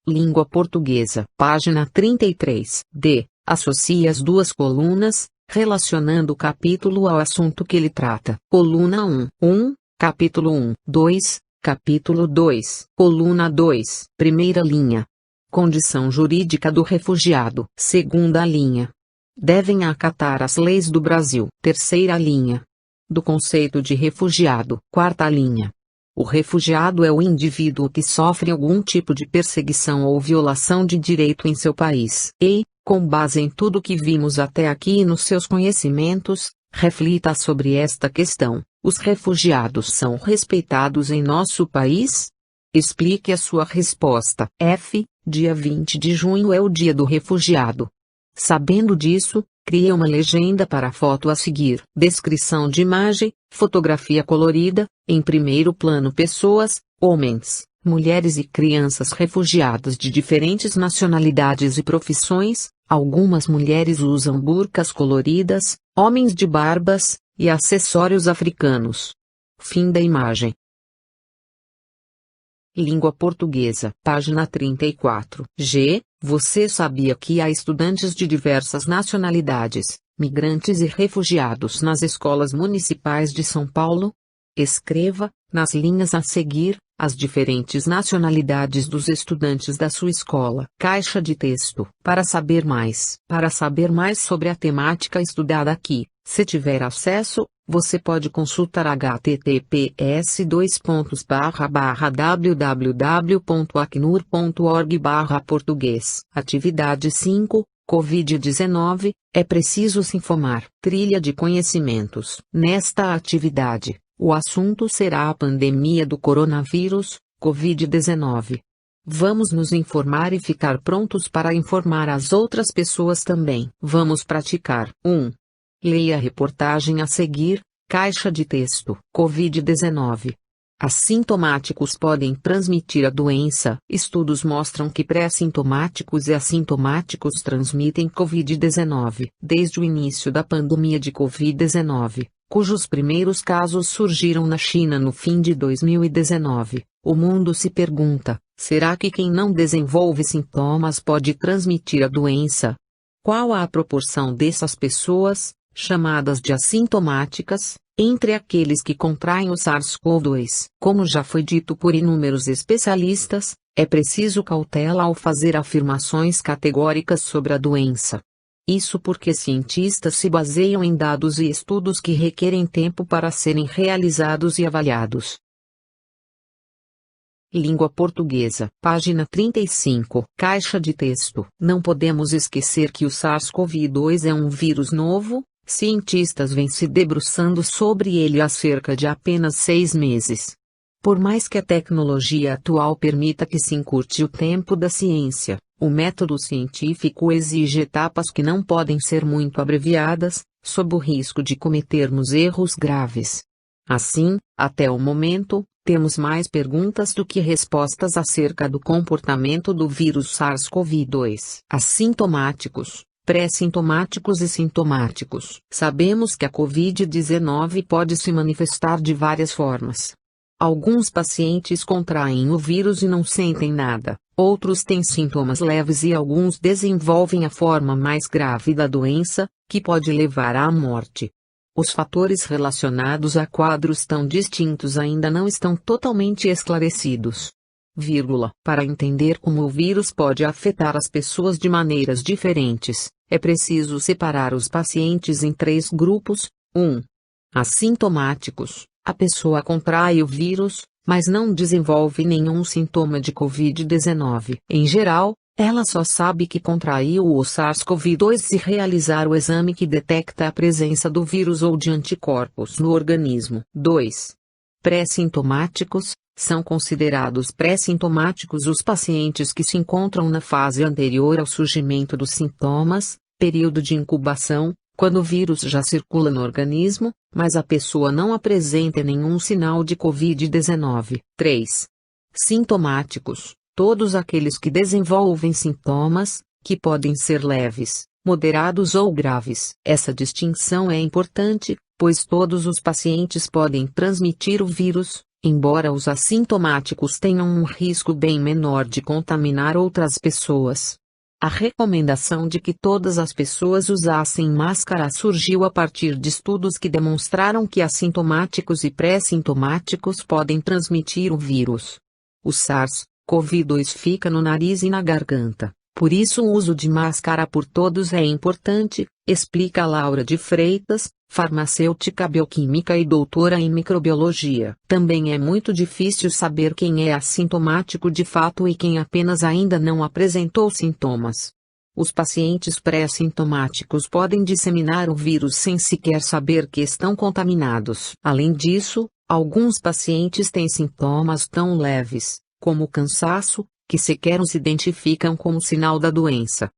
Língua portuguesa. Página 33. D. Associe as duas colunas, relacionando o capítulo ao assunto que ele trata. Coluna 1. 1. Capítulo 1. 2. Capítulo 2. Coluna 2. Primeira linha. Condição jurídica do refugiado. Segunda linha. Devem acatar as leis do Brasil. Terceira linha. Do conceito de refugiado. Quarta linha. O refugiado é o indivíduo que sofre algum tipo de perseguição ou violação de direito em seu país. E, com base em tudo que vimos até aqui e nos seus conhecimentos, reflita sobre esta questão. Os refugiados são respeitados em nosso país? Explique a sua resposta. F. Dia 20 de junho é o Dia do Refugiado. Sabendo disso, crie uma legenda para a foto a seguir. Descrição de imagem, fotografia colorida, em primeiro plano pessoas, homens, mulheres e crianças refugiadas de diferentes nacionalidades e profissões, algumas mulheres usam burcas coloridas, homens de barbas, e acessórios africanos. Fim da imagem. Língua portuguesa. Página 34. G. Você sabia que há estudantes de diversas nacionalidades, migrantes e refugiados nas escolas municipais de São Paulo? Escreva, nas linhas a seguir, as diferentes nacionalidades dos estudantes da sua escola. Caixa de texto. Para saber mais sobre a temática estudada aqui, se tiver acesso, você pode consultar https://www.acnur.org/português. Atividade 5, Covid-19, é preciso se informar. Trilha de conhecimentos. Nesta atividade, o assunto será a pandemia do coronavírus, Covid-19. Vamos nos informar e ficar prontos para informar as outras pessoas também. Vamos praticar. 1. Leia a reportagem a seguir, caixa de texto. Covid-19. Assintomáticos podem transmitir a doença. Estudos mostram que pré-sintomáticos e assintomáticos transmitem Covid-19. Desde o início da pandemia de Covid-19, cujos primeiros casos surgiram na China no fim de 2019, o mundo se pergunta: será que quem não desenvolve sintomas pode transmitir a doença? Qual a proporção dessas pessoas, chamadas de assintomáticas, entre aqueles que contraem o SARS-CoV-2? Como já foi dito por inúmeros especialistas, é preciso cautela ao fazer afirmações categóricas sobre a doença. Isso porque cientistas se baseiam em dados e estudos que requerem tempo para serem realizados e avaliados. Língua portuguesa. Página 35. Caixa de texto. Não podemos esquecer que o SARS-CoV-2 é um vírus novo. Cientistas vêm se debruçando sobre ele há cerca de apenas 6 meses. Por mais que a tecnologia atual permita que se encurte o tempo da ciência, O método científico exige etapas que não podem ser muito abreviadas, sob o risco de cometermos erros graves. Assim, até o momento, temos mais perguntas do que respostas acerca do comportamento do vírus SARS-CoV-2. Assintomáticos, pré-sintomáticos e sintomáticos. Sabemos que a Covid-19 pode se manifestar de várias formas. Alguns pacientes contraem o vírus e não sentem nada, outros têm sintomas leves e alguns desenvolvem a forma mais grave da doença, que pode levar à morte. Os fatores relacionados a quadros tão distintos ainda não estão totalmente esclarecidos. Para entender como o vírus pode afetar as pessoas de maneiras diferentes, é preciso separar os pacientes em 3 grupos. 1. Assintomáticos. A pessoa contrai o vírus, mas não desenvolve nenhum sintoma de Covid-19. Em geral, ela só sabe que contraiu o SARS-CoV-2 se realizar o exame que detecta a presença do vírus ou de anticorpos no organismo. 2. Pré-sintomáticos. São considerados pré-sintomáticos os pacientes que se encontram na fase anterior ao surgimento dos sintomas, período de incubação, quando o vírus já circula no organismo, mas a pessoa não apresenta nenhum sinal de Covid-19. 3. Sintomáticos. Todos aqueles que desenvolvem sintomas, que podem ser leves, moderados ou graves. Essa distinção é importante, pois todos os pacientes podem transmitir o vírus, embora os assintomáticos tenham um risco bem menor de contaminar outras pessoas. A recomendação de que todas as pessoas usassem máscara surgiu a partir de estudos que demonstraram que assintomáticos e pré-sintomáticos podem transmitir o vírus. O SARS-CoV-2 fica no nariz e na garganta, por isso o uso de máscara por todos é importante, explica Laura de Freitas, farmacêutica bioquímica e doutora em microbiologia. Também é muito difícil saber quem é assintomático de fato e quem apenas ainda não apresentou sintomas. Os pacientes pré-sintomáticos podem disseminar o vírus sem sequer saber que estão contaminados. Além disso, alguns pacientes têm sintomas tão leves, como cansaço, que sequer os identificam como sinal da doença.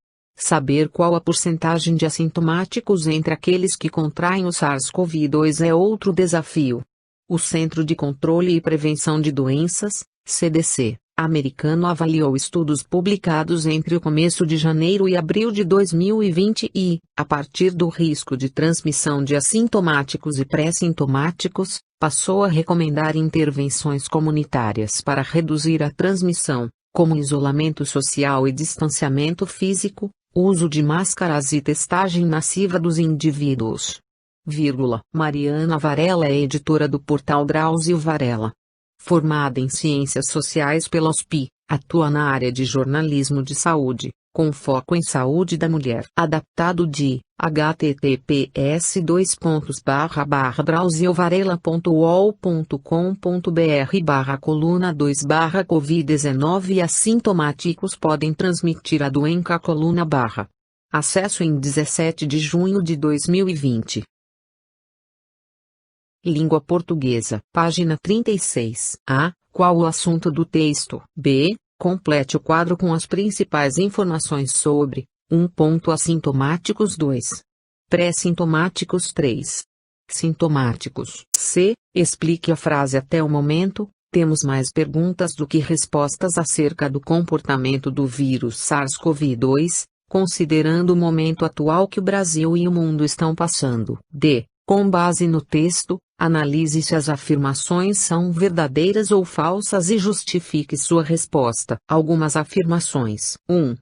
Saber qual a porcentagem de assintomáticos entre aqueles que contraem o SARS-CoV-2 é outro desafio. O Centro de Controle e Prevenção de Doenças, CDC, americano avaliou estudos publicados entre o começo de janeiro e abril de 2020 e, a partir do risco de transmissão de assintomáticos e pré-sintomáticos, passou a recomendar intervenções comunitárias para reduzir a transmissão, como isolamento social e distanciamento físico, uso de máscaras e testagem massiva dos indivíduos. Mariana Varela é editora do portal Drauzio Varela. Formada em Ciências Sociais pela USP, atua na área de jornalismo de saúde, com foco em saúde da mulher. Adaptado de https://drauziovarela.uol.com.br/coluna 2/Covid-19 assintomáticos podem transmitir a doença coluna barra. Acesso em 17 de junho de 2020. Língua portuguesa. Página 36. A. Qual o assunto do texto? B. Complete o quadro com as principais informações sobre 1. Assintomáticos 2. Pré-sintomáticos 3. Sintomáticos. C. Explique a frase até o momento. Temos mais perguntas do que respostas acerca do comportamento do vírus SARS-CoV-2, considerando o momento atual que o Brasil e o mundo estão passando. D. Com base no texto, analise se as afirmações são verdadeiras ou falsas e justifique sua resposta. Algumas afirmações. 1.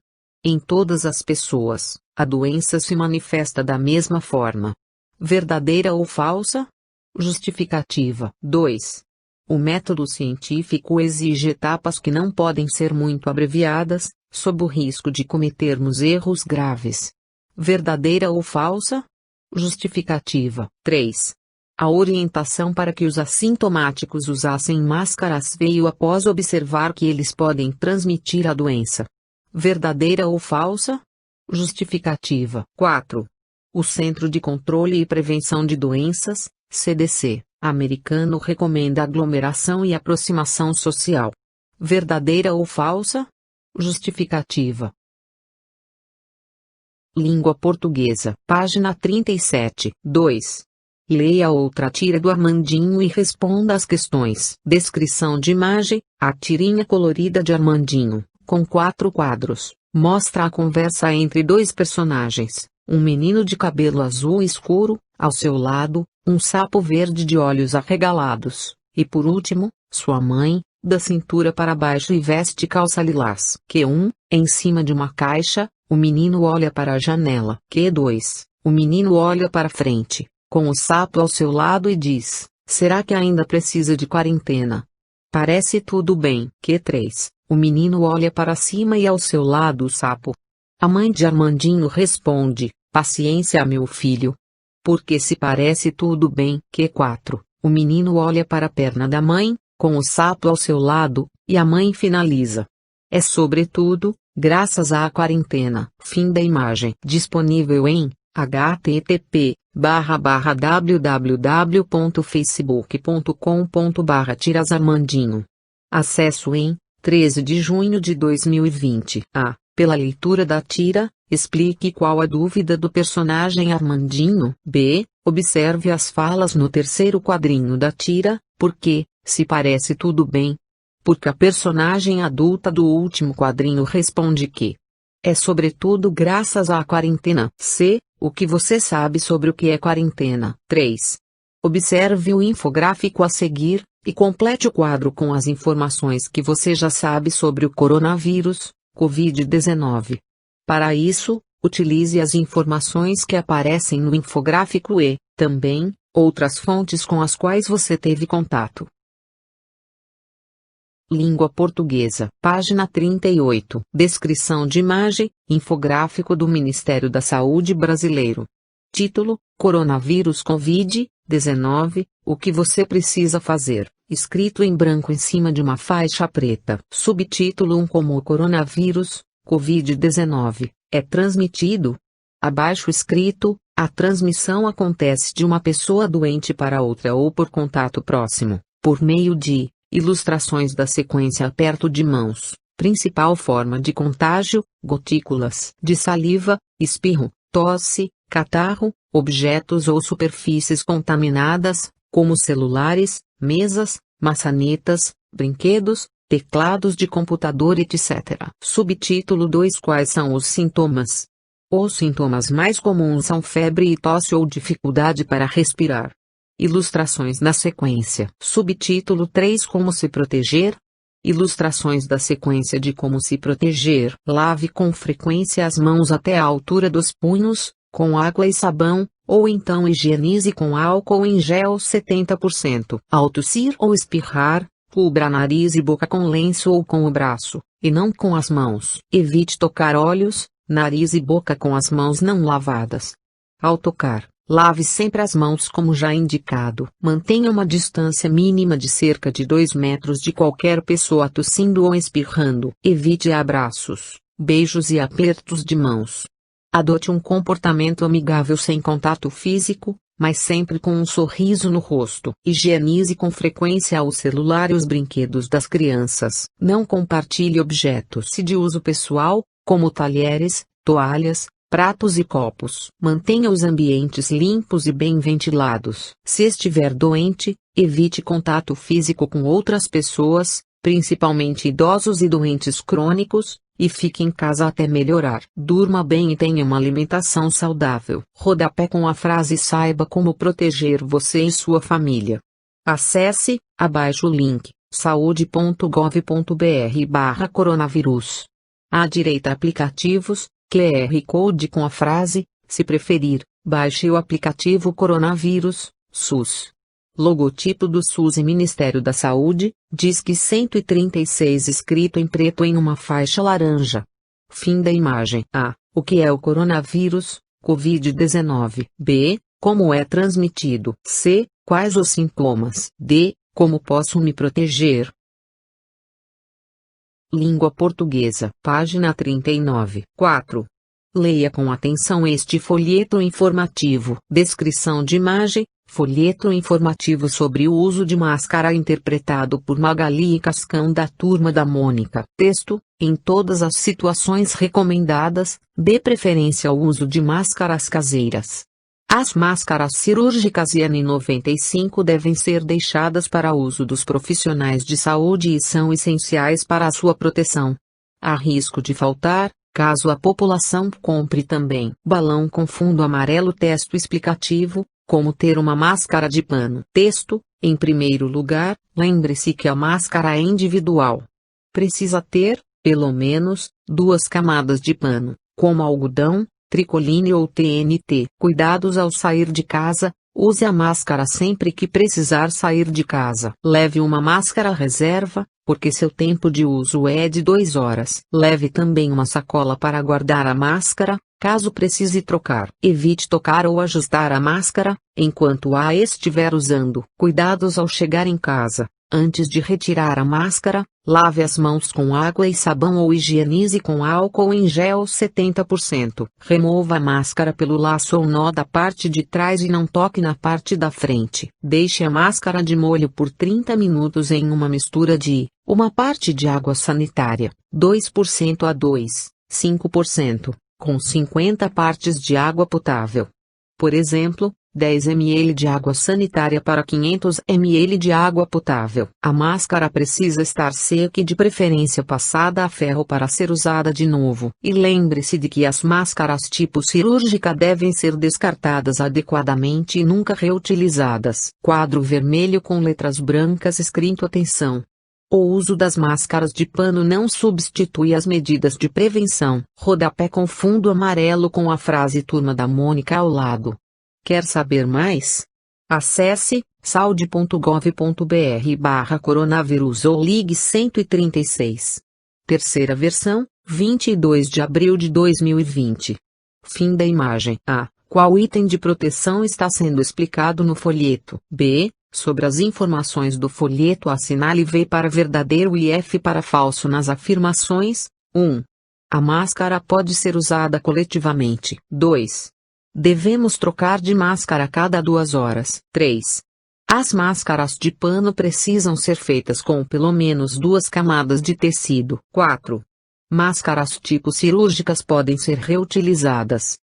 Em todas as pessoas, a doença se manifesta da mesma forma. Verdadeira ou falsa? Justificativa. 2. O método científico exige etapas que não podem ser muito abreviadas, sob o risco de cometermos erros graves. Verdadeira ou falsa? Justificativa. 3. A orientação para que os assintomáticos usassem máscaras veio após observar que eles podem transmitir a doença. Verdadeira ou falsa? Justificativa. 4. O Centro de Controle e Prevenção de Doenças, CDC, americano recomenda aglomeração e aproximação social. Verdadeira ou falsa? Justificativa. Língua portuguesa, página 37, 2. Leia outra tira do Armandinho e responda às questões. Descrição de imagem: a tirinha colorida de Armandinho, com 4 quadros, mostra a conversa entre dois personagens. Um menino de cabelo azul escuro, ao seu lado, um sapo verde de olhos arregalados, e por último, sua mãe, da cintura para baixo e veste calça lilás. Q1, em cima de uma caixa, o menino olha para a janela. Q2, o menino olha para frente, com o sapo ao seu lado e diz: será que ainda precisa de quarentena? Parece tudo bem. Q3, o menino olha para cima e ao seu lado o sapo. A mãe de Armandinho responde: paciência, meu filho. Porque se parece tudo bem. Q4, o menino olha para a perna da mãe, com o sapo ao seu lado, e a mãe finaliza: é sobretudo, graças à quarentena. Fim da imagem. Disponível em http://www.facebook.com/tirasarmandinho. Acesso em 13 de junho de 2020. Pela leitura da tira, explique qual a dúvida do personagem Armandinho. B. Observe as falas no terceiro quadrinho da tira, porque, se parece tudo bem. Porque a personagem adulta do último quadrinho responde que é sobretudo graças à quarentena. C. O que você sabe sobre o que é quarentena? 3. Observe o infográfico a seguir, e complete o quadro com as informações que você já sabe sobre o coronavírus, Covid-19. Para isso, utilize as informações que aparecem no infográfico e, também, outras fontes com as quais você teve contato. Língua portuguesa, página 38. Descrição de imagem: infográfico do Ministério da Saúde brasileiro. Título: Coronavírus Covid-19, o que você precisa fazer. Escrito em branco em cima de uma faixa preta. Subtítulo 1: Como o coronavírus, Covid-19, é transmitido. Abaixo escrito: a transmissão acontece de uma pessoa doente para outra ou por contato próximo, por meio de ilustrações da sequência: aperto de mãos, principal forma de contágio, gotículas de saliva, espirro, tosse, catarro, objetos ou superfícies contaminadas, como celulares, mesas, maçanetas, brinquedos, teclados de computador, etc. Subtítulo 2: Quais são os sintomas? Os sintomas mais comuns são febre e tosse ou dificuldade para respirar. Ilustrações na sequência. Subtítulo 3: Como se proteger? Ilustrações da sequência de como se proteger. Lave com frequência as mãos até a altura dos punhos, com água e sabão, ou então higienize com álcool em gel 70%. Ao tossir ou espirrar, cubra nariz e boca com lenço ou com o braço, e não com as mãos. Evite tocar olhos, nariz e boca com as mãos não lavadas. Ao tocar, lave sempre as mãos como já indicado. Mantenha uma distância mínima de cerca de 2 metros de qualquer pessoa tossindo ou espirrando. Evite abraços, beijos e apertos de mãos. Adote um comportamento amigável sem contato físico, mas sempre com um sorriso no rosto. Higienize com frequência o celular e os brinquedos das crianças. Não compartilhe objetos de uso pessoal, como talheres, toalhas, pratos e copos. Mantenha os ambientes limpos e bem ventilados. Se estiver doente, evite contato físico com outras pessoas, principalmente idosos e doentes crônicos, e fique em casa até melhorar. Durma bem e tenha uma alimentação saudável. Rodapé com a frase: saiba como proteger você e sua família. Acesse, abaixo o link, saude.gov.br/coronavírus. À direita, aplicativos, QR Code com a frase: se preferir, baixe o aplicativo Coronavírus, SUS. Logotipo do SUS e Ministério da Saúde, Disque 136 escrito em preto em uma faixa laranja. Fim da imagem. A. O que é o coronavírus, Covid-19? B. Como é transmitido? C. Quais os sintomas? D. Como posso me proteger? Língua portuguesa, página 39. 4. Leia com atenção este folheto informativo. Descrição de imagem: folheto informativo sobre o uso de máscara interpretado por Magali e Cascão da Turma da Mônica. Texto: em todas as situações recomendadas, dê preferência ao uso de máscaras caseiras. As máscaras cirúrgicas e N95 devem ser deixadas para uso dos profissionais de saúde e são essenciais para a sua proteção. Há risco de faltar, caso a população compre também. Balão com fundo amarelo. Texto explicativo: como ter uma máscara de pano. Texto: em primeiro lugar, lembre-se que a máscara é individual. Precisa ter, pelo menos, 2 camadas de pano, como algodão, tricoline ou TNT. Cuidados ao sair de casa: use a máscara sempre que precisar sair de casa. Leve uma máscara reserva, porque seu tempo de uso é de 2 horas. Leve também uma sacola para guardar a máscara, caso precise trocar. Evite tocar ou ajustar a máscara, enquanto a estiver usando. Cuidados ao chegar em casa: antes de retirar a máscara, lave as mãos com água e sabão ou higienize com álcool em gel 70%. Remova a máscara pelo laço ou nó da parte de trás e não toque na parte da frente. Deixe a máscara de molho por 30 minutos em uma mistura de uma parte de água sanitária, 2% a 5%, com 50 partes de água potável. Por exemplo, 10 ml de água sanitária para 500 ml de água potável. A máscara precisa estar seca e de preferência passada a ferro para ser usada de novo. E lembre-se de que as máscaras tipo cirúrgica devem ser descartadas adequadamente e nunca reutilizadas. Quadro vermelho com letras brancas escrito atenção. O uso das máscaras de pano não substitui as medidas de prevenção. Rodapé com fundo amarelo com a frase Turma da Mônica ao lado. Quer saber mais? Acesse saude.gov.br/coronavírus ou ligue 136. Terceira versão, 22 de abril de 2020. Fim da imagem. A. Qual item de proteção está sendo explicado no folheto? B. Sobre as informações do folheto, assinale V para verdadeiro e F para falso nas afirmações. 1. A máscara pode ser usada coletivamente. 2. Devemos trocar de máscara a cada 2 horas. 3. As máscaras de pano precisam ser feitas com pelo menos 2 camadas de tecido. 4. Máscaras tipo cirúrgicas podem ser reutilizadas.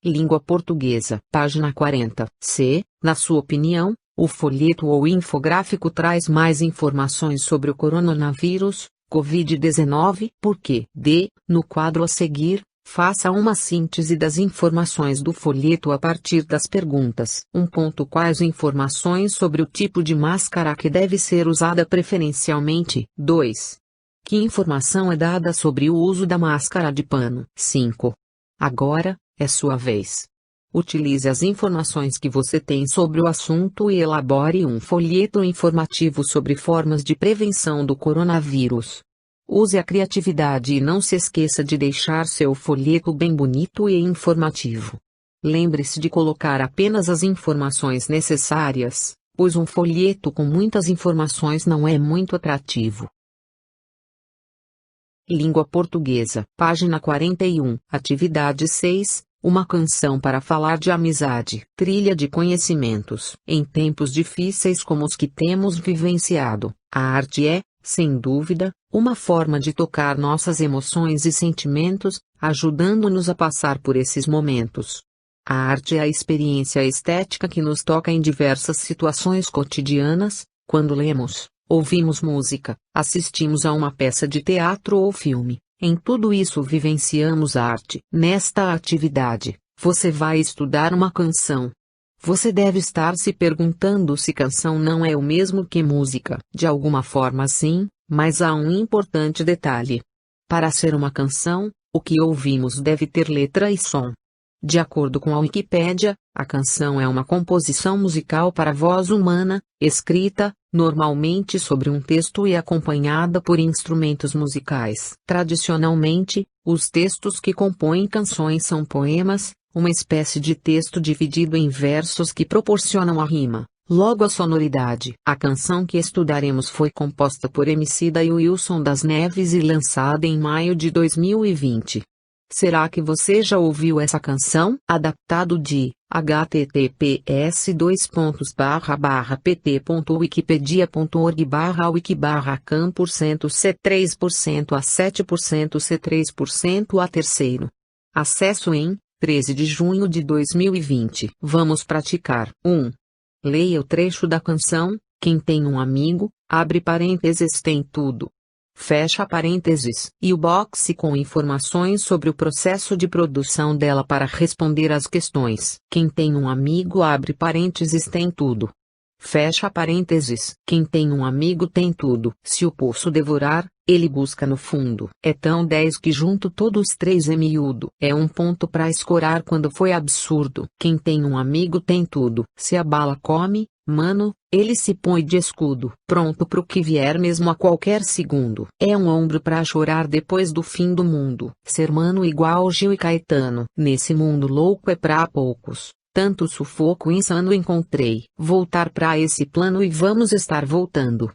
Língua portuguesa. Página 40. C. Na sua opinião, o folheto ou infográfico traz mais informações sobre o coronavírus, Covid-19? Por quê? D. No quadro a seguir, faça uma síntese das informações do folheto a partir das perguntas. 1. Quais informações sobre o tipo de máscara que deve ser usada preferencialmente? 2. Que informação é dada sobre o uso da máscara de pano? 5. Agora, é sua vez. Utilize as informações que você tem sobre o assunto e elabore um folheto informativo sobre formas de prevenção do coronavírus. Use a criatividade e não se esqueça de deixar seu folheto bem bonito e informativo. Lembre-se de colocar apenas as informações necessárias, pois um folheto com muitas informações não é muito atrativo. Língua portuguesa. Página 41. Atividade 6. Uma canção para falar de amizade. Trilha de conhecimentos. Em tempos difíceis como os que temos vivenciado, a arte é, sem dúvida, uma forma de tocar nossas emoções e sentimentos, ajudando-nos a passar por esses momentos. A arte é a experiência estética que nos toca em diversas situações cotidianas, quando lemos, ouvimos música, assistimos a uma peça de teatro ou filme. Em tudo isso vivenciamos a arte. Nesta atividade, você vai estudar uma canção. Você deve estar se perguntando se canção não é o mesmo que música. De alguma forma sim, mas há um importante detalhe. Para ser uma canção, o que ouvimos deve ter letra e som. De acordo com a Wikipédia, a canção é uma composição musical para voz humana, escrita, normalmente sobre um texto e acompanhada por instrumentos musicais. Tradicionalmente, os textos que compõem canções são poemas, uma espécie de texto dividido em versos que proporcionam a rima, logo a sonoridade. A canção que estudaremos foi composta por Emicida e Wilson das Neves e lançada em maio de 2020. Será que você já ouviu essa canção? Adaptado de https://pt.wikipedia.org/wiki/cam% C3% a 7% C3% a terceiro. Acesso em 13 de junho de 2020. Vamos praticar. 1. Leia o trecho da canção. Quem tem um amigo, abre parênteses, tem tudo. Fecha parênteses, e o box com informações sobre o processo de produção dela para responder às questões. Quem tem um amigo, abre parênteses, tem tudo. Fecha parênteses. Quem tem um amigo tem tudo. Se o poço devorar, ele busca no fundo. É tão 10 que junto todos três é miúdo. É um ponto pra escorar quando foi absurdo. Quem tem um amigo tem tudo. Se a bala come, mano, ele se põe de escudo. Pronto pro que vier mesmo a qualquer segundo. É um ombro pra chorar depois do fim do mundo. Ser mano igual Gil e Caetano. Nesse mundo louco é pra poucos. Tanto sufoco insano encontrei. Voltar pra esse plano e vamos estar voltando.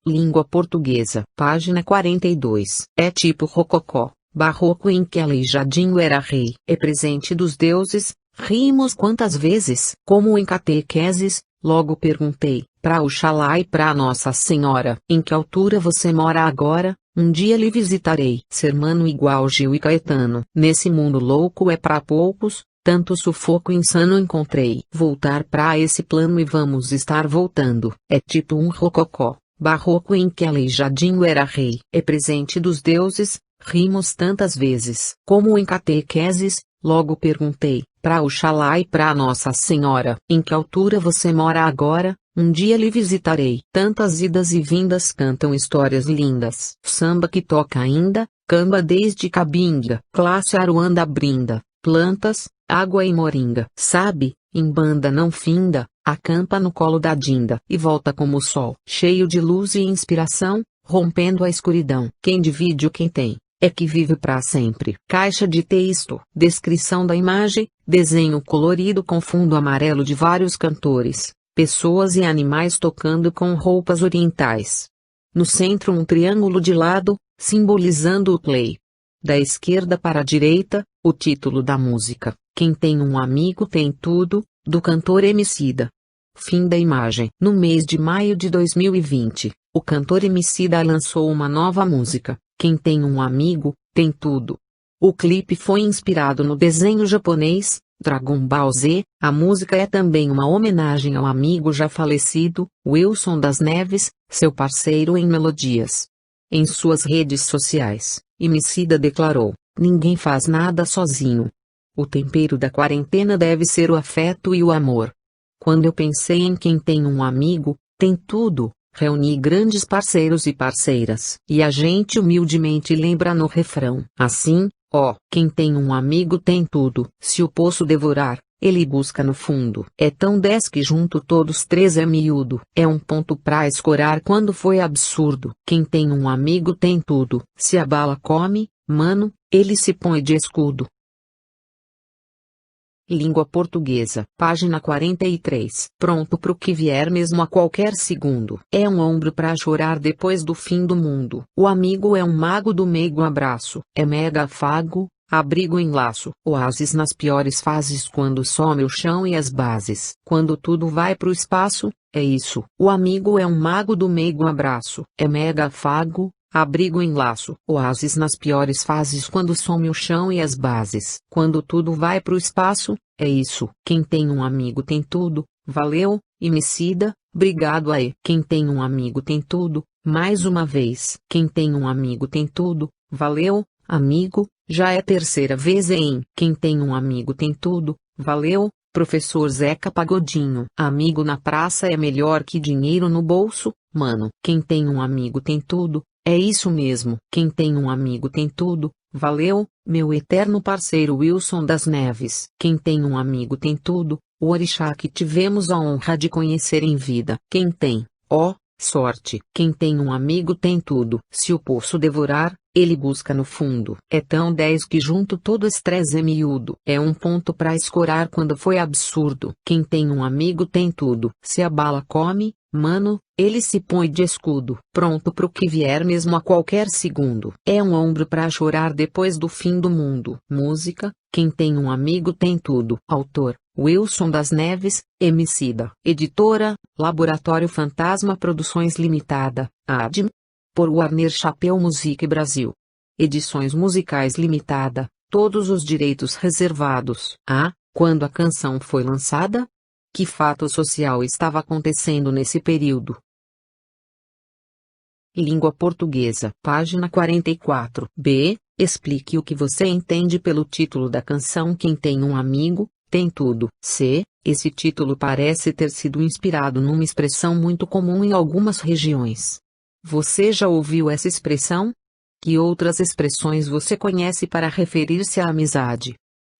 Língua portuguesa. Página 42. É tipo rococó, barroco em que Aleijadinho era rei. É presente dos deuses. Rimos quantas vezes? Como em catequeses. Logo perguntei, pra Oxalá e pra Nossa Senhora, em que altura você mora agora? Um dia lhe visitarei. Ser mano igual Gil e Caetano. Nesse mundo louco é pra poucos, tanto sufoco insano encontrei. Voltar pra esse plano e vamos estar voltando. É tipo um rococó, barroco em que Aleijadinho era rei. É presente dos deuses, rimos tantas vezes. Como em catequeses, logo perguntei, pra Oxalá e pra Nossa Senhora, em que altura você mora agora? Um dia lhe visitarei. Tantas idas e vindas cantam histórias lindas. Samba que toca ainda, camba desde Cabinda. Classe Aruanda brinda, plantas, água e moringa. Sabe, em banda não finda, acampa no colo da Dinda. E volta como o sol, cheio de luz e inspiração, rompendo a escuridão. Quem divide o quem tem, é que vive pra sempre. Caixa de texto, descrição da imagem, desenho colorido com fundo amarelo de vários cantores. Pessoas e animais tocando com roupas orientais. No centro um triângulo de lado, simbolizando o play. Da esquerda para a direita, o título da música, Quem tem um amigo tem tudo, do cantor Emicida. Fim da imagem. No mês de maio de 2020, o cantor Emicida lançou uma nova música, Quem tem um amigo, tem tudo. O clipe foi inspirado no desenho japonês, Dragon Ball Z. A música é também uma homenagem ao amigo já falecido, Wilson das Neves, seu parceiro em melodias. Em suas redes sociais, Emicida declarou, ninguém faz nada sozinho. O tempero da quarentena deve ser o afeto e o amor. Quando eu pensei em quem tem um amigo, tem tudo, reuni grandes parceiros e parceiras. E a gente humildemente lembra no refrão. Assim, quem tem um amigo tem tudo. Se o poço devorar, ele busca no fundo. É tão 10 que junto todos três é miúdo. É um ponto pra escorar quando foi absurdo. Quem tem um amigo tem tudo. Se a bala come, mano, ele se põe de escudo. Língua portuguesa. Página 43. Pronto pro que vier mesmo a qualquer segundo. É um ombro pra chorar depois do fim do mundo. O amigo é um mago do meigo abraço. É mega afago, abrigo em laço. Oásis nas piores fases quando some o chão e as bases. Quando tudo vai pro espaço, é isso. O amigo é um mago do meigo abraço. É mega afago, abrigo em laço. Oásis nas piores fases quando some o chão e as bases. Quando tudo vai pro espaço, é isso. Quem tem um amigo tem tudo. Valeu, Emicida, obrigado aí. Quem tem um amigo tem tudo. Mais uma vez. Quem tem um amigo tem tudo. Valeu, amigo, já é terceira vez em. Quem tem um amigo tem tudo. Valeu, professor Zeca Pagodinho. Amigo na praça é melhor que dinheiro no bolso, mano. Quem tem um amigo tem tudo. É isso mesmo. Quem tem um amigo tem tudo. Valeu, meu eterno parceiro Wilson das Neves. Quem tem um amigo tem tudo. O orixá que tivemos a honra de conhecer em vida. Quem tem, sorte. Quem tem um amigo tem tudo. Se o poço devorar, ele busca no fundo. É tão 10 que junto todo estresse é miúdo. É um ponto pra escorar quando foi absurdo. Quem tem um amigo tem tudo. Se a bala come, Mano, ele se põe de escudo, pronto pro que vier mesmo a qualquer segundo. É um ombro pra chorar depois do fim do mundo. Música, quem tem um amigo tem tudo. Autor, Wilson das Neves, Emicida. Editora, Laboratório Fantasma Produções Limitada, ADM. Por Warner Chappell Music Brasil. Edições Musicais Limitada, todos os direitos reservados. Quando a canção foi lançada? Que fato social estava acontecendo nesse período? Língua portuguesa. Página 44. B. Explique o que você entende pelo título da canção Quem tem um amigo, tem tudo. C. Esse título parece ter sido inspirado numa expressão muito comum em algumas regiões. Você já ouviu essa expressão? Que outras expressões você conhece para referir-se à amizade?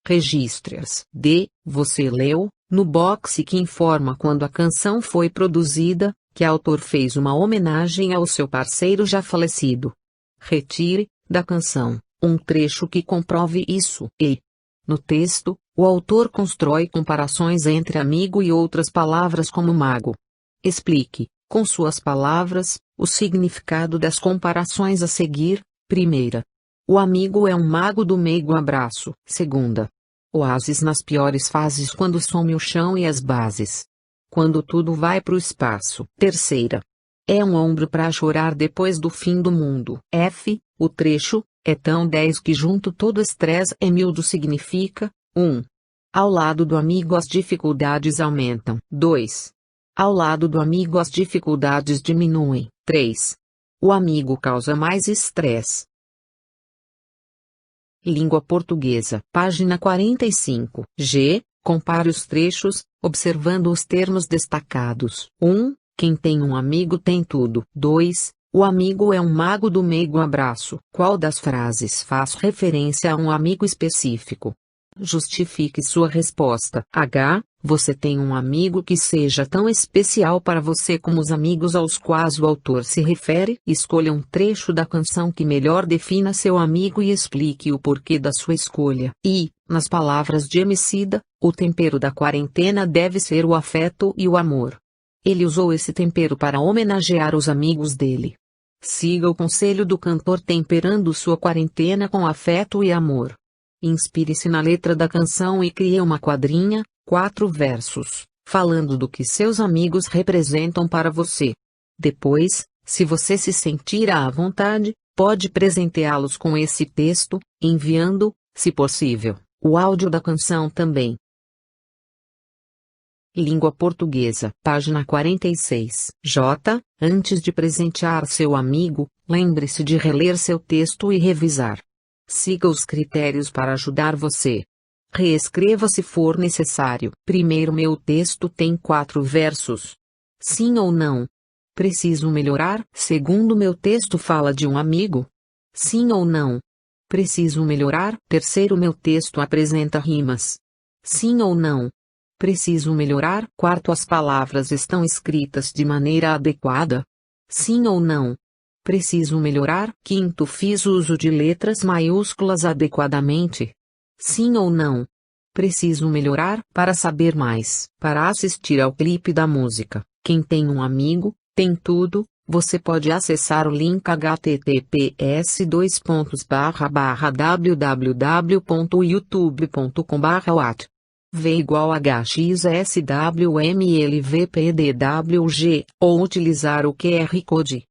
Registre-as. D. Você leu, no box que informa quando a canção foi produzida, que o autor fez uma homenagem ao seu parceiro já falecido. Retire, da canção, um trecho que comprove isso. E, no texto, o autor constrói comparações entre amigo e outras palavras como mago. Explique, com suas palavras, o significado das comparações a seguir. Primeira. O amigo é um mago do meigo abraço. Segunda. Oásis nas piores fases quando some o chão e as bases. Quando tudo vai pro espaço. Terceira. É um ombro pra chorar depois do fim do mundo. F. O trecho, é tão 10 que junto todo estresse é miúdo significa, 1. Ao lado do amigo as dificuldades aumentam. 2. Ao lado do amigo as dificuldades diminuem. 3. O amigo causa mais estresse. Língua portuguesa. Página 45. G. Compare os trechos, observando os termos destacados. 1. Quem tem um amigo tem tudo. 2. O amigo é um mago do meigo abraço. Qual das frases faz referência a um amigo específico? Justifique sua resposta. H. Você tem um amigo que seja tão especial para você como os amigos aos quais o autor se refere? Escolha um trecho da canção que melhor defina seu amigo e explique o porquê da sua escolha. I. Nas palavras de Emicida, o tempero da quarentena deve ser o afeto e o amor. Ele usou esse tempero para homenagear os amigos dele. Siga o conselho do cantor temperando sua quarentena com afeto e amor. Inspire-se na letra da canção e crie uma quadrinha, 4 versos, falando do que seus amigos representam para você. Depois, se você se sentir à vontade, pode presenteá-los com esse texto, enviando, se possível, o áudio da canção também. Língua portuguesa. Página 46. J. Antes de presentear seu amigo, lembre-se de reler seu texto e revisar. Siga os critérios para ajudar você. Reescreva se for necessário. Primeiro, meu texto tem 4 versos. Sim ou não? Preciso melhorar? Segundo, meu texto fala de um amigo. Sim ou não? Preciso melhorar? Terceiro, meu texto apresenta rimas. Sim ou não? Preciso melhorar? Quarto, as palavras estão escritas de maneira adequada. Sim ou não? Preciso melhorar? Quinto, fiz uso de letras maiúsculas adequadamente. Sim ou não? Preciso melhorar? Para saber mais, para assistir ao clipe da música, Quem tem um amigo, tem tudo, você pode acessar o link https://www.youtube.com/wat. V = HXSWMLVPDWG, ou utilizar o QR Code.